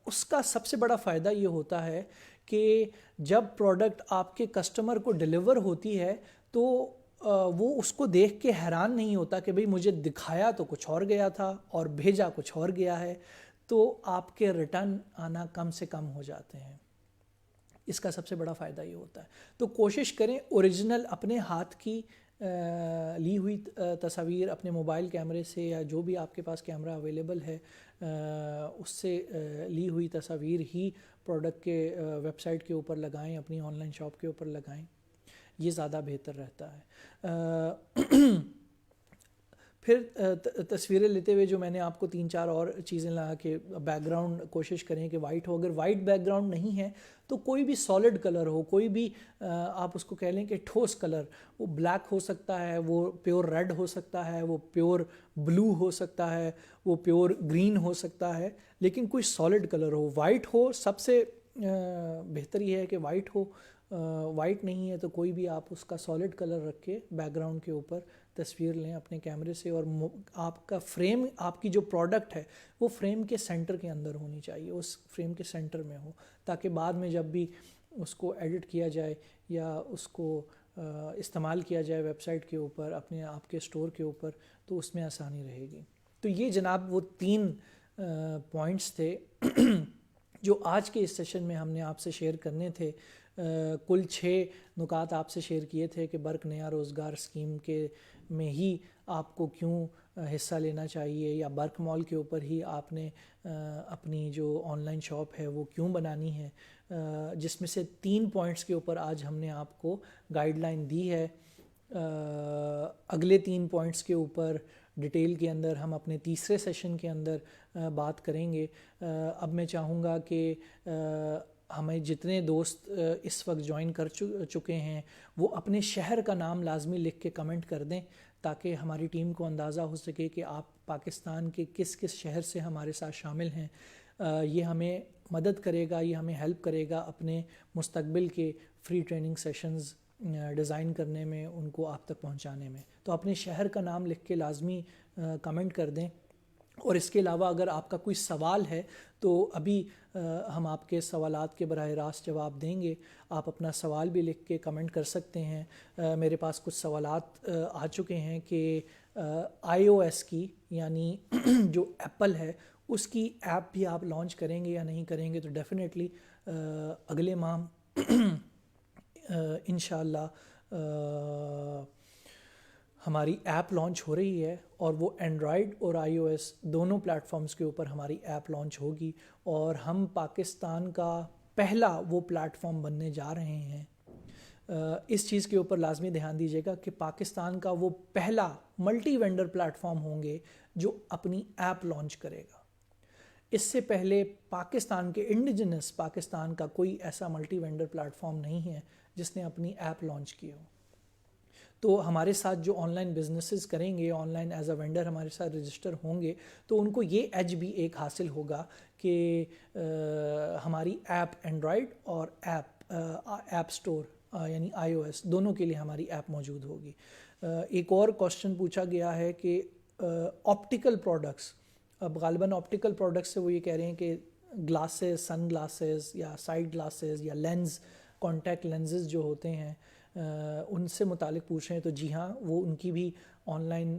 اس کا سب سے بڑا فائدہ یہ ہوتا ہے کہ جب پروڈکٹ آپ کے کسٹمر کو ڈیلیور ہوتی ہے تو وہ اس کو دیکھ کے حیران نہیں ہوتا کہ بھئی مجھے دکھایا تو کچھ اور گیا تھا اور بھیجا کچھ اور گیا ہے، تو آپ کے ریٹرن آنا کم سے کم ہو جاتے ہیں۔ اس کا سب سے بڑا فائدہ یہ ہوتا ہے۔ تو کوشش کریں اوریجنل اپنے ہاتھ کی لی ہوئی تصاویر اپنے موبائل کیمرے سے یا جو بھی آپ کے پاس کیمرہ اویلیبل ہے اس سے لی ہوئی تصاویر ہی پروڈکٹ کے ویب سائٹ کے اوپر لگائیں، اپنی آن لائن شاپ کے اوپر لگائیں، یہ زیادہ بہتر رہتا ہے۔ پھر تصویریں لیتے ہوئے جو میں نے آپ کو 3-4 اور چیزیں لگا کہ بیک گراؤنڈ کوشش کریں کہ وائٹ ہو، اگر وائٹ بیک گراؤنڈ نہیں ہے تو کوئی بھی سالڈ کلر ہو، کوئی بھی آپ اس کو کہہ لیں کہ ٹھوس کلر، وہ بلیک ہو سکتا ہے، وہ پیور ریڈ ہو سکتا ہے، وہ پیور بلو ہو سکتا ہے، وہ پیور گرین ہو سکتا ہے، لیکن کوئی سالڈ کلر ہو، وائٹ ہو۔ سب سے بہتر یہ ہے کہ وائٹ ہو، وائٹ نہیں ہے تو کوئی بھی آپ اس کا سالڈ کلر رکھ کے بیک گراؤنڈ کے اوپر تصویر لیں اپنے کیمرے سے، اور آپ کا فریم، آپ کی جو پروڈکٹ ہے وہ فریم کے سینٹر کے اندر ہونی چاہیے، اس فریم کے سینٹر میں ہو، تاکہ بعد میں جب بھی اس کو ایڈٹ کیا جائے یا اس کو استعمال کیا جائے ویب سائٹ کے اوپر، اپنے آپ کے اسٹور کے اوپر، تو اس میں آسانی رہے گی۔ تو یہ جناب وہ 3 پوائنٹس تھے جو آج کے اس سیشن میں ہم نے آپ سے شیئر کرنے تھے۔ کل 6 نکات آپ سے شیئر کیے تھے کہ برق نیا روزگار اسکیم کے میں ہی آپ کو کیوں حصہ لینا چاہیے، یا برق مال کے اوپر ہی آپ نے اپنی جو آن لائن شاپ ہے وہ کیوں بنانی ہے، جس میں سے 3 پوائنٹس کے اوپر آج ہم نے آپ کو گائیڈ لائن دی ہے۔ اگلے 3 پوائنٹس کے اوپر ڈیٹیل کے اندر ہم اپنے تیسرے سیشن کے اندر بات کریں گے۔ اب میں چاہوں گا کہ ہمیں جتنے دوست اس وقت جوائن کر چکے ہیں وہ اپنے شہر کا نام لازمی لکھ کے کمنٹ کر دیں تاکہ ہماری ٹیم کو اندازہ ہو سکے کہ آپ پاکستان کے کس کس شہر سے ہمارے ساتھ شامل ہیں. یہ ہمیں مدد کرے گا, یہ ہمیں ہیلپ کرے گا اپنے مستقبل کے فری ٹریننگ سیشنز ڈیزائن کرنے میں, ان کو آپ تک پہنچانے میں. تو اپنے شہر کا نام لکھ کے لازمی کمنٹ کر دیں. اور اس کے علاوہ اگر آپ کا کوئی سوال ہے تو ابھی ہم آپ کے سوالات کے براہ راست جواب دیں گے. آپ اپنا سوال بھی لکھ کے کمنٹ کر سکتے ہیں. میرے پاس کچھ سوالات آ چکے ہیں کہ آئی او ایس کی یعنی جو ایپل ہے اس کی ایپ بھی آپ لانچ کریں گے یا نہیں کریں گے. تو ڈیفینیٹلی اگلے ماہ انشاءاللہ ہماری ایپ لانچ ہو رہی ہے اور وہ اینڈرائڈ اور آئی او ایس دونوں پلیٹ فارمز کے اوپر ہماری ایپ لانچ ہوگی, اور ہم پاکستان کا پہلا وہ پلیٹ فارم بننے جا رہے ہیں. اس چیز کے اوپر لازمی دھیان دیجیے گا کہ پاکستان کا وہ پہلا ملٹی وینڈر پلیٹ فارم ہوں گے جو اپنی ایپ لانچ کرے گا. اس سے پہلے پاکستان کے انڈیجنس پاکستان کا کوئی ایسا ملٹی وینڈر پلیٹ فارم نہیں ہے جس نے اپنی ایپ لانچ کی ہو. تو ہمارے ساتھ جو آن لائن بزنسز کریں گے, on line as a vendor ہمارے ساتھ رجسٹر ہوں گے, تو ان کو یہ ایج بھی ایک حاصل ہوگا کہ ہماری ایپ اینڈرائڈ اور ایپ سٹور یعنی آئی او ایس دونوں کے لیے ہماری ایپ موجود ہوگی. ایک اور کوشچن پوچھا گیا ہے کہ آپٹیکل پروڈکٹس, اب غالباً آپٹیکل پروڈکٹس سے وہ یہ کہہ رہے ہیں کہ گلاسز, سن گلاسز یا سائڈ گلاسز یا لینز, کانٹیکٹ لینزز جو ہوتے ہیں ان سے متعلق پوچھ رہے ہیں. تو جی ہاں, وہ ان کی بھی آن لائن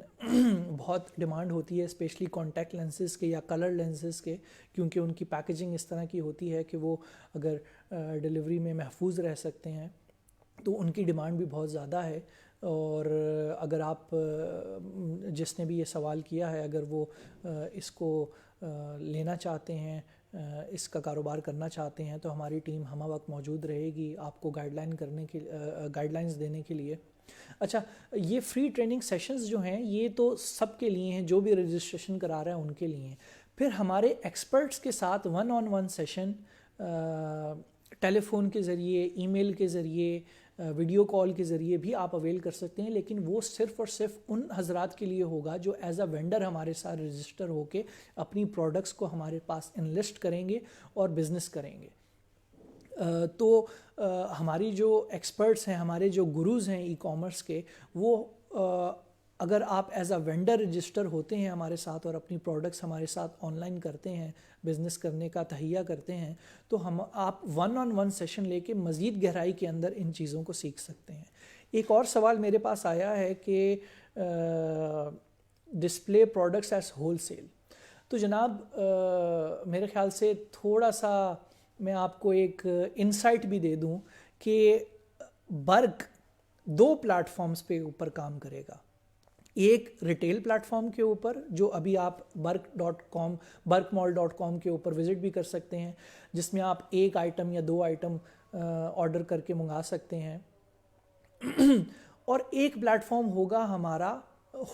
بہت ڈیمانڈ ہوتی ہے, اسپیشلی کانٹیکٹ لینسز کے یا کلر لینسز کے, کیونکہ ان کی پیکیجنگ اس طرح کی ہوتی ہے کہ وہ اگر ڈیلیوری میں محفوظ رہ سکتے ہیں تو ان کی ڈیمانڈ بھی بہت زیادہ ہے. اور اگر آپ جس نے بھی یہ سوال کیا ہے اگر وہ اس کو لینا چاہتے ہیں, اس کا کاروبار کرنا چاہتے ہیں, تو ہماری ٹیم ہمہ وقت موجود رہے گی آپ کو گائیڈ لائنز دینے کے لیے. اچھا, یہ فری ٹریننگ سیشنز جو ہیں یہ تو سب کے لیے ہیں, جو بھی رجسٹریشن کرا رہا ہے ان کے لیے ہیں. پھر ہمارے ایکسپرٹس کے ساتھ 1-on-1 سیشن ٹیلی فون کے ذریعے, ای میل کے ذریعے, ویڈیو کال کے ذریعے بھی آپ اویل کر سکتے ہیں, لیکن وہ صرف اور صرف ان حضرات کے لیے ہوگا جو ایز اے وینڈر ہمارے ساتھ رجسٹر ہو کے اپنی پروڈکٹس کو ہمارے پاس انلسٹ کریں گے اور بزنس کریں گے. تو ہماری جو ایکسپرٹس ہیں, ہمارے جو گروز ہیں ای کامرس کے, وہ اگر آپ ایز اے وینڈر رجسٹر ہوتے ہیں ہمارے ساتھ اور اپنی پروڈکٹس ہمارے ساتھ آن لائن کرتے ہیں, بزنس کرنے کا تہیہ کرتے ہیں, تو آپ 1-on-1 سیشن لے کے مزید گہرائی کے اندر ان چیزوں کو سیکھ سکتے ہیں. ایک اور سوال میرے پاس آیا ہے کہ display products as wholesale. تو جناب میرے خیال سے تھوڑا سا میں آپ کو ایک انسائٹ بھی دے دوں کہ برق 2 پلیٹ فارمز پہ اوپر کام کرے گا. ایک ریٹیل پلیٹ فارم کے اوپر جو ابھی آپ برقمال.com کے اوپر وزٹ بھی کر سکتے ہیں, جس میں آپ 1 آئٹم یا 2 آئٹم آرڈر کر کے منگا سکتے ہیں. اور ایک پلیٹ فارم ہوگا ہمارا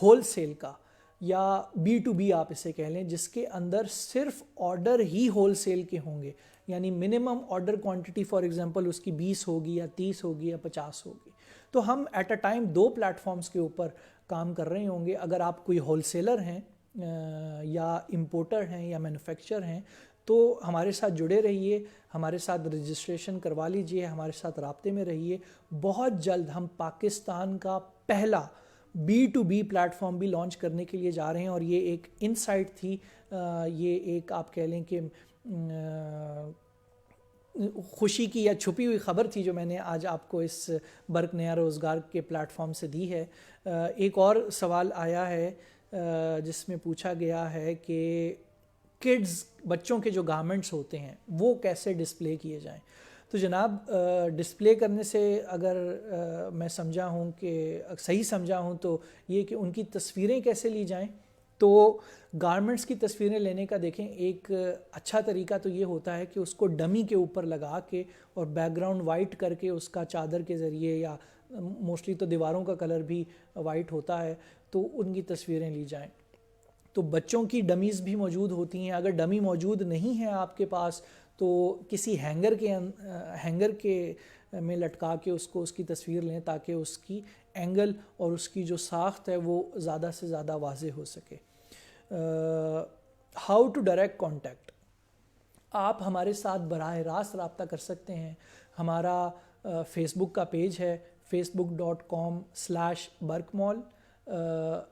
ہول سیل کا یا B2B آپ اسے کہہ لیں, جس کے اندر صرف آرڈر ہی ہول سیل کے ہوں گے, یعنی minimum order quantity for example اس کی 20 ہوگی یا 30 ہوگی یا 50 ہوگی. تو ہم at a time 2 platforms کے اوپر کام کر رہے ہوں گے. اگر آپ کوئی ہول سیلر ہیں یا امپورٹر ہیں یا مینوفیکچر ہیں تو ہمارے ساتھ جڑے رہیے, ہمارے ساتھ رجسٹریشن کروا لیجئے, ہمارے ساتھ رابطے میں رہیے. بہت جلد ہم پاکستان کا پہلا B2B پلیٹ فارم بھی لانچ کرنے کے لیے جا رہے ہیں, اور یہ ایک انسائٹ تھی, یہ ایک آپ کہہ لیں کہ خوشی کی یا چھپی ہوئی خبر تھی جو میں نے آج آپ کو اس برق نیا روزگار کے پلیٹ فارم سے دی ہے. ایک اور سوال آیا ہے جس میں پوچھا گیا ہے کہ کڈز, بچوں کے جو گارمنٹس ہوتے ہیں وہ کیسے ڈسپلے کیے جائیں. تو جناب ڈسپلے کرنے سے اگر میں سمجھا ہوں کہ صحیح سمجھا ہوں تو یہ کہ ان کی تصویریں کیسے لی جائیں. تو گارمنٹس کی تصویریں لینے کا دیکھیں ایک اچھا طریقہ تو یہ ہوتا ہے کہ اس کو ڈمی کے اوپر لگا کے اور بیک گراؤنڈ وائٹ کر کے اس کا چادر کے ذریعے, یا موسٹلی تو دیواروں کا کلر بھی وائٹ ہوتا ہے, تو ان کی تصویریں لی جائیں. تو بچوں کی ڈمیز بھی موجود ہوتی ہیں. اگر ڈمی موجود نہیں ہے آپ کے پاس تو کسی ہینگر کے میں لٹکا کے اس کی تصویر لیں تاکہ اس کی اینگل اور اس کی جو ساخت ہے وہ زیادہ سے زیادہ واضح ہو سکے. How to direct contact. آپ ہمارے ساتھ براہ راست رابطہ کر سکتے ہیں. ہمارا فیس بک کا پیج ہے facebook.com/برک مال.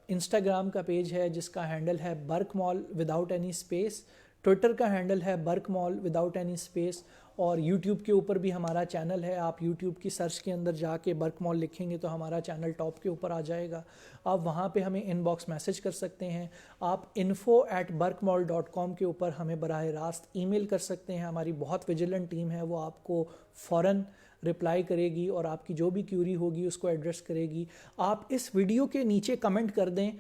انسٹاگرام کا پیج ہے جس کا ہینڈل ہے برک مال وداؤٹ اینی اسپیس. ٹویٹر کا ہینڈل ہے برک مال وداؤٹ اینی اسپیس. اور یوٹیوب کے اوپر بھی ہمارا چینل ہے. آپ یوٹیوب کی سرچ کے اندر جا کے برک مال لکھیں گے تو ہمارا چینل ٹاپ کے اوپر آ جائے گا. آپ وہاں پہ ہمیں ان باکس میسج کر سکتے ہیں. آپ info@barkmall.com کے اوپر ہمیں براہ راست ای میل کر سکتے ہیں. ہماری بہت ویجیلنٹ ٹیم ہے, وہ آپ کو فوراً رپلائی کرے گی اور آپ کی جو بھی کیوری ہوگی اس کو ایڈریس کرے گی. آپ اس ویڈیو کے نیچے کمنٹ کر دیں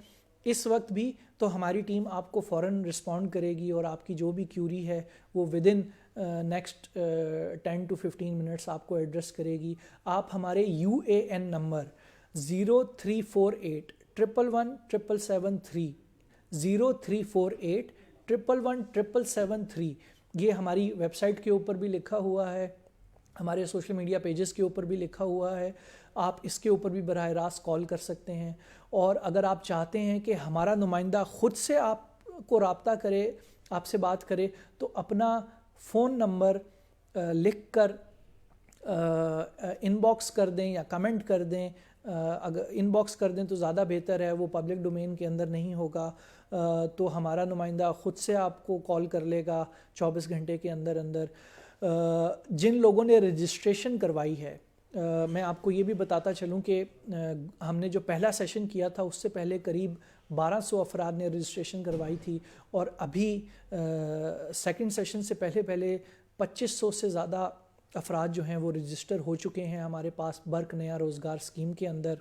اس وقت بھی تو ہماری ٹیم آپ کو فوراً رسپونڈ کرے گی اور آپ کی جو بھی کیوری ہے وہ ودن نیکسٹ 10 to 15 منٹس آپ کو ایڈریس کرے گی. آپ ہمارے UAN نمبر 0348111773 0348111773 یہ ہماری ویب سائٹ کے اوپر بھی لکھا ہوا ہے, ہمارے سوشل میڈیا پیجز کے اوپر بھی لکھا ہوا ہے. آپ اس کے اوپر بھی براہ راست کال کر سکتے ہیں. اور اگر آپ چاہتے ہیں کہ ہمارا نمائندہ خود سے آپ کو رابطہ کرے, آپ سے بات کرے, تو اپنا فون نمبر لکھ کر ان باکس کر دیں یا کمنٹ کر دیں. اگر ان باکس کر دیں تو زیادہ بہتر ہے, وہ پبلک ڈومین کے اندر نہیں ہوگا. تو ہمارا نمائندہ خود سے آپ کو کال کر لے گا 24 گھنٹے کے اندر اندر. جن لوگوں نے رجسٹریشن کروائی ہے, میں آپ کو یہ بھی بتاتا چلوں کہ ہم نے جو پہلا سیشن کیا تھا اس سے پہلے قریب 1200 افراد نے رجسٹریشن کروائی تھی, اور ابھی سیکنڈ سیشن سے پہلے 2500 سے زیادہ افراد جو ہیں وہ رجسٹر ہو چکے ہیں ہمارے پاس برک نیا روزگار اسکیم کے اندر.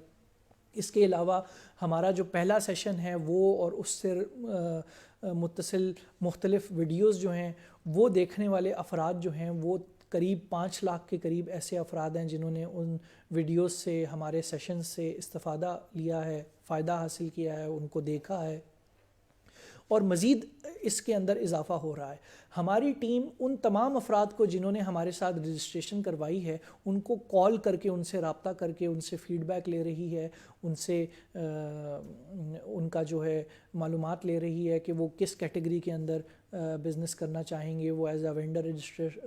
اس کے علاوہ ہمارا جو پہلا سیشن ہے وہ اور اس سے متصل مختلف ویڈیوز جو ہیں وہ دیکھنے والے افراد جو ہیں وہ قریب 5 لاکھ کے قریب ایسے افراد ہیں جنہوں نے ان ویڈیوز سے, ہمارے سیشن سے استفادہ لیا ہے, فائدہ حاصل کیا ہے, ان کو دیکھا ہے, اور مزید اس کے اندر اضافہ ہو رہا ہے. ہماری ٹیم ان تمام افراد کو جنہوں نے ہمارے ساتھ رجسٹریشن کروائی ہے ان کو کال کر کے, ان سے رابطہ کر کے, ان سے فیڈ بیک لے رہی ہے, ان سے ان کا جو ہے معلومات لے رہی ہے کہ وہ کس کیٹیگری کے اندر بزنس کرنا چاہیں گے, وہ ایز اے وینڈر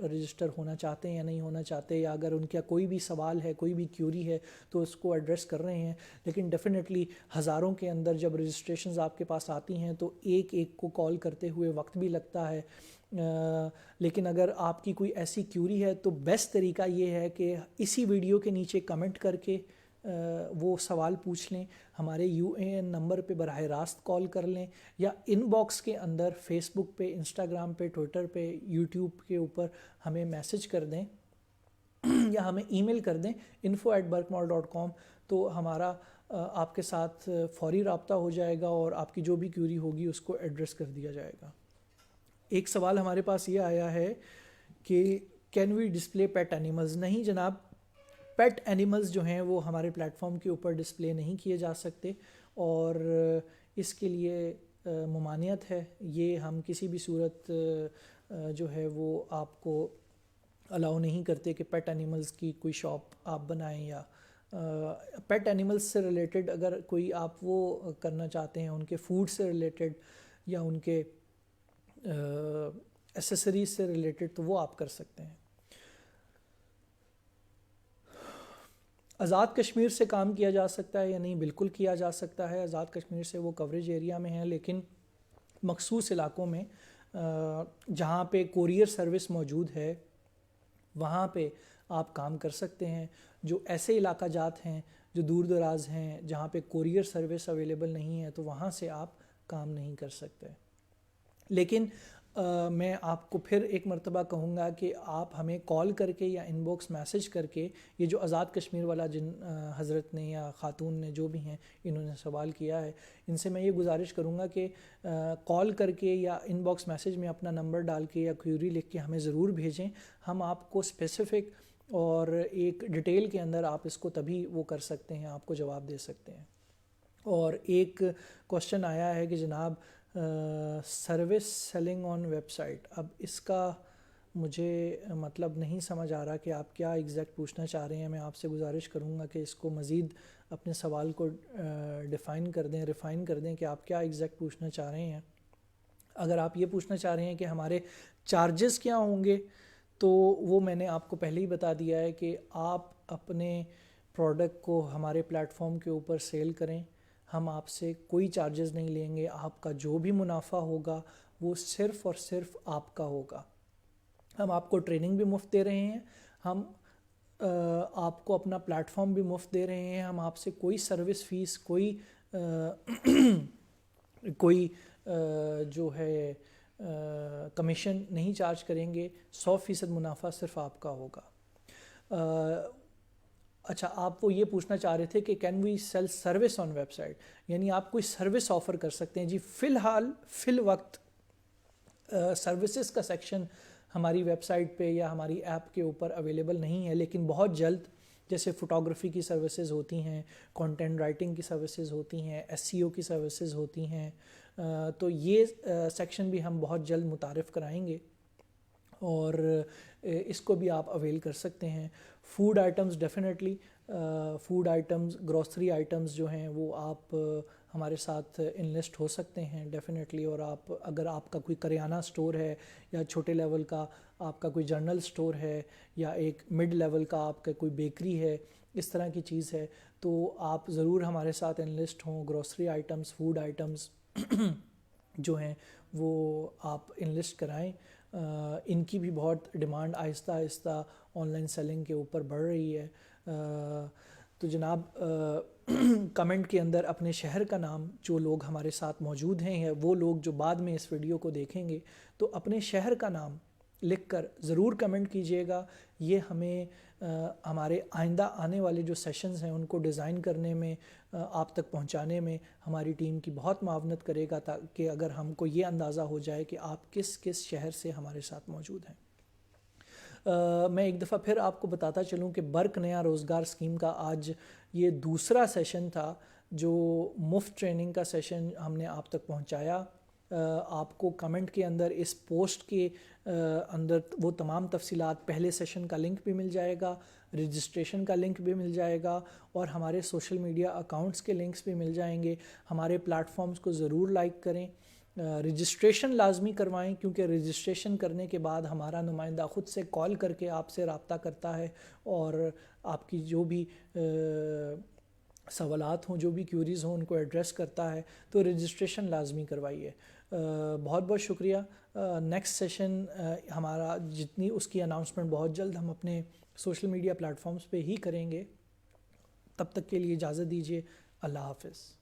رجسٹر ہونا چاہتے ہیں یا نہیں ہونا چاہتے, یا اگر ان کا کوئی بھی سوال ہے, کوئی بھی کیوری ہے تو اس کو ایڈریس کر رہے ہیں. لیکن ڈیفینیٹلی ہزاروں کے اندر جب رجسٹریشنز آپ کے پاس آتی ہیں تو ایک کو کال کرتے ہوئے وقت بھی لگتا ہے. لیکن اگر آپ کی کوئی ایسی کیوری ہے تو بیسٹ طریقہ یہ ہے کہ اسی ویڈیو کے نیچے کمنٹ کر کے وہ سوال پوچھ لیں, ہمارے UAN نمبر پہ براہ راست کال کر لیں, یا ان باکس کے اندر فیس بک پہ, انسٹاگرام پہ, ٹویٹر پہ, یوٹیوب کے اوپر ہمیں میسج کر دیں یا ہمیں ای میل کر دیں info@barkmall.com. تو ہمارا آپ کے ساتھ فوری رابطہ ہو جائے گا اور آپ کی جو بھی کیوری ہوگی اس کو ایڈریس کر دیا جائے گا. ایک سوال ہمارے پاس یہ آیا ہے کہ can we display pet animals. نہیں جناب, پیٹ اینیملز جو ہیں وہ ہمارے پلیٹ فارم کے اوپر ڈسپلے نہیں کیے جا سکتے, اور اس کے لیے ممانعت ہے. یہ ہم کسی بھی صورت جو ہے وہ آپ کو الاؤ نہیں کرتے کہ پیٹ اینیملز کی کوئی شاپ آپ بنائیں, یا پیٹ اینیملز سے ریلیٹڈ اگر کوئی آپ وہ کرنا چاہتے ہیں, ان کے فوڈ سے ریلیٹڈ یا ان کے ایسیسریز سے ریلیٹڈ, تو وہ آپ کر سکتے ہیں. آزاد کشمیر سے کام کیا جا سکتا ہے یا نہیں؟ بالکل کیا جا سکتا ہے. آزاد کشمیر سے وہ کوریج ایریا میں ہیں, لیکن مخصوص علاقوں میں جہاں پہ کوریئر سروس موجود ہے وہاں پہ آپ کام کر سکتے ہیں. جو ایسے علاقہ جات ہیں جو دور دراز ہیں جہاں پہ کوریئر سروس اویلیبل نہیں ہے تو وہاں سے آپ کام نہیں کر سکتے. لیکن میں آپ کو پھر ایک مرتبہ کہوں گا کہ آپ ہمیں کال کر کے یا ان باکس میسج کر کے, یہ جو آزاد کشمیر والا جن حضرت نے یا خاتون نے جو بھی ہیں انہوں نے سوال کیا ہے, ان سے میں یہ گزارش کروں گا کہ کال کر کے یا ان باکس میسج میں اپنا نمبر ڈال کے یا کیوری لکھ کے ہمیں ضرور بھیجیں. ہم آپ کو اسپیسیفک اور ایک ڈیٹیل کے اندر آپ اس کو تبھی وہ کر سکتے ہیں, آپ کو جواب دے سکتے ہیں. اور ایک کوشچن آیا ہے کہ جناب service selling on website, اب اس کا مجھے مطلب نہیں سمجھ آ رہا کہ آپ کیا ایگزیکٹ پوچھنا چاہ رہے ہیں. میں آپ سے گزارش کروں گا کہ اس کو مزید اپنے سوال کو ڈیفائن کر دیں، ریفائن کر دیں کہ آپ کیا ایگزیکٹ پوچھنا چاہ رہے ہیں. اگر آپ یہ پوچھنا چاہ رہے ہیں کہ ہمارے چارجز کیا ہوں گے، تو وہ میں نے آپ کو پہلے ہی بتا دیا ہے کہ آپ اپنے پروڈکٹ کو ہمارے پلیٹ فارم کے اوپر سیل کریں، ہم آپ سے کوئی چارجز نہیں لیں گے. آپ کا جو بھی منافع ہوگا وہ صرف اور صرف آپ کا ہوگا. ہم آپ کو ٹریننگ بھی مفت دے رہے ہیں، ہم آپ کو اپنا پلیٹ فارم بھی مفت دے رہے ہیں. ہم آپ سے کوئی سروس فیس، کوئی جو ہے کمیشن نہیں چارج کریں گے. 100% منافع صرف آپ کا ہوگا. اچھا، آپ وہ یہ پوچھنا چاہ رہے تھے کہ can we sell service on website, یعنی آپ کوئی سروس آفر کر سکتے ہیں. جی فی الوقت سروسز کا سیکشن ہماری ویب سائٹ پہ یا ہماری ایپ کے اوپر اویلیبل نہیں ہے، لیکن بہت جلد، جیسے فوٹوگرافی کی سروسز ہوتی ہیں، کانٹینٹ رائٹنگ کی سروسز ہوتی ہیں، SEO کی سروسز ہوتی ہیں، تو یہ سیکشن بھی ہم بہت جلد متعارف کرائیں گے اور اس کو بھی آپ اویل کر سکتے ہیں. Food items definitely, food items, grocery items جو ہیں وہ آپ ہمارے ساتھ انلسٹ ہو سکتے ہیں ڈیفینیٹلی. اور آپ اگر آپ کا کوئی کریانہ سٹور ہے یا چھوٹے لیول کا آپ کا کوئی جرنل سٹور ہے یا ایک مڈ لیول کا آپ کا کوئی بیکری ہے، اس طرح کی چیز ہے، تو آپ ضرور ہمارے ساتھ انلسٹ ہوں. گروسری آئٹمز، فوڈ آئٹمز جو ہیں وہ آپ انلسٹ کرائیں. ان کی بھی بہت ڈیمانڈ آہستہ آہستہ آن لائن سیلنگ کے اوپر بڑھ رہی ہے. تو جناب کمنٹ کے اندر اپنے شہر کا نام، جو لوگ ہمارے ساتھ موجود ہیں یا وہ لوگ جو بعد میں اس ویڈیو کو دیکھیں گے، تو اپنے شہر کا نام لکھ کر ضرور کمنٹ کیجئے گا. یہ ہمیں ہمارے آئندہ آنے والے جو سیشنز ہیں ان کو ڈیزائن کرنے میں، آپ تک پہنچانے میں ہماری ٹیم کی بہت معاونت کرے گا، تاکہ اگر ہم کو یہ اندازہ ہو جائے کہ آپ کس کس شہر سے ہمارے ساتھ موجود ہیں. میں ایک دفعہ پھر آپ کو بتاتا چلوں کہ برق نیا روزگار اسکیم کا آج یہ دوسرا سیشن تھا، جو مفت ٹریننگ کا سیشن ہم نے آپ تک پہنچایا. آپ کو کمنٹ کے اندر اس پوسٹ کے اندر وہ تمام تفصیلات، پہلے سیشن کا لنک بھی مل جائے گا، رجسٹریشن کا لنک بھی مل جائے گا، اور ہمارے سوشل میڈیا اکاؤنٹس کے لنکس بھی مل جائیں گے. ہمارے پلیٹ فارمز کو ضرور لائک کریں، رجسٹریشن لازمی کروائیں، کیونکہ رجسٹریشن کرنے کے بعد ہمارا نمائندہ خود سے کال کر کے آپ سے رابطہ کرتا ہے اور آپ کی جو بھی سوالات ہوں، جو بھی کیوریز ہوں، ان کو ایڈریس کرتا ہے. تو رجسٹریشن لازمی کروائیے. بہت بہت شکریہ. نیکسٹ سیشن ہمارا جتنی اس کی اناؤنسمنٹ بہت جلد ہم اپنے سوشل میڈیا پلیٹ فارمز پہ ہی کریں گے. تب تک کے لیے اجازت دیجیے. اللہ حافظ.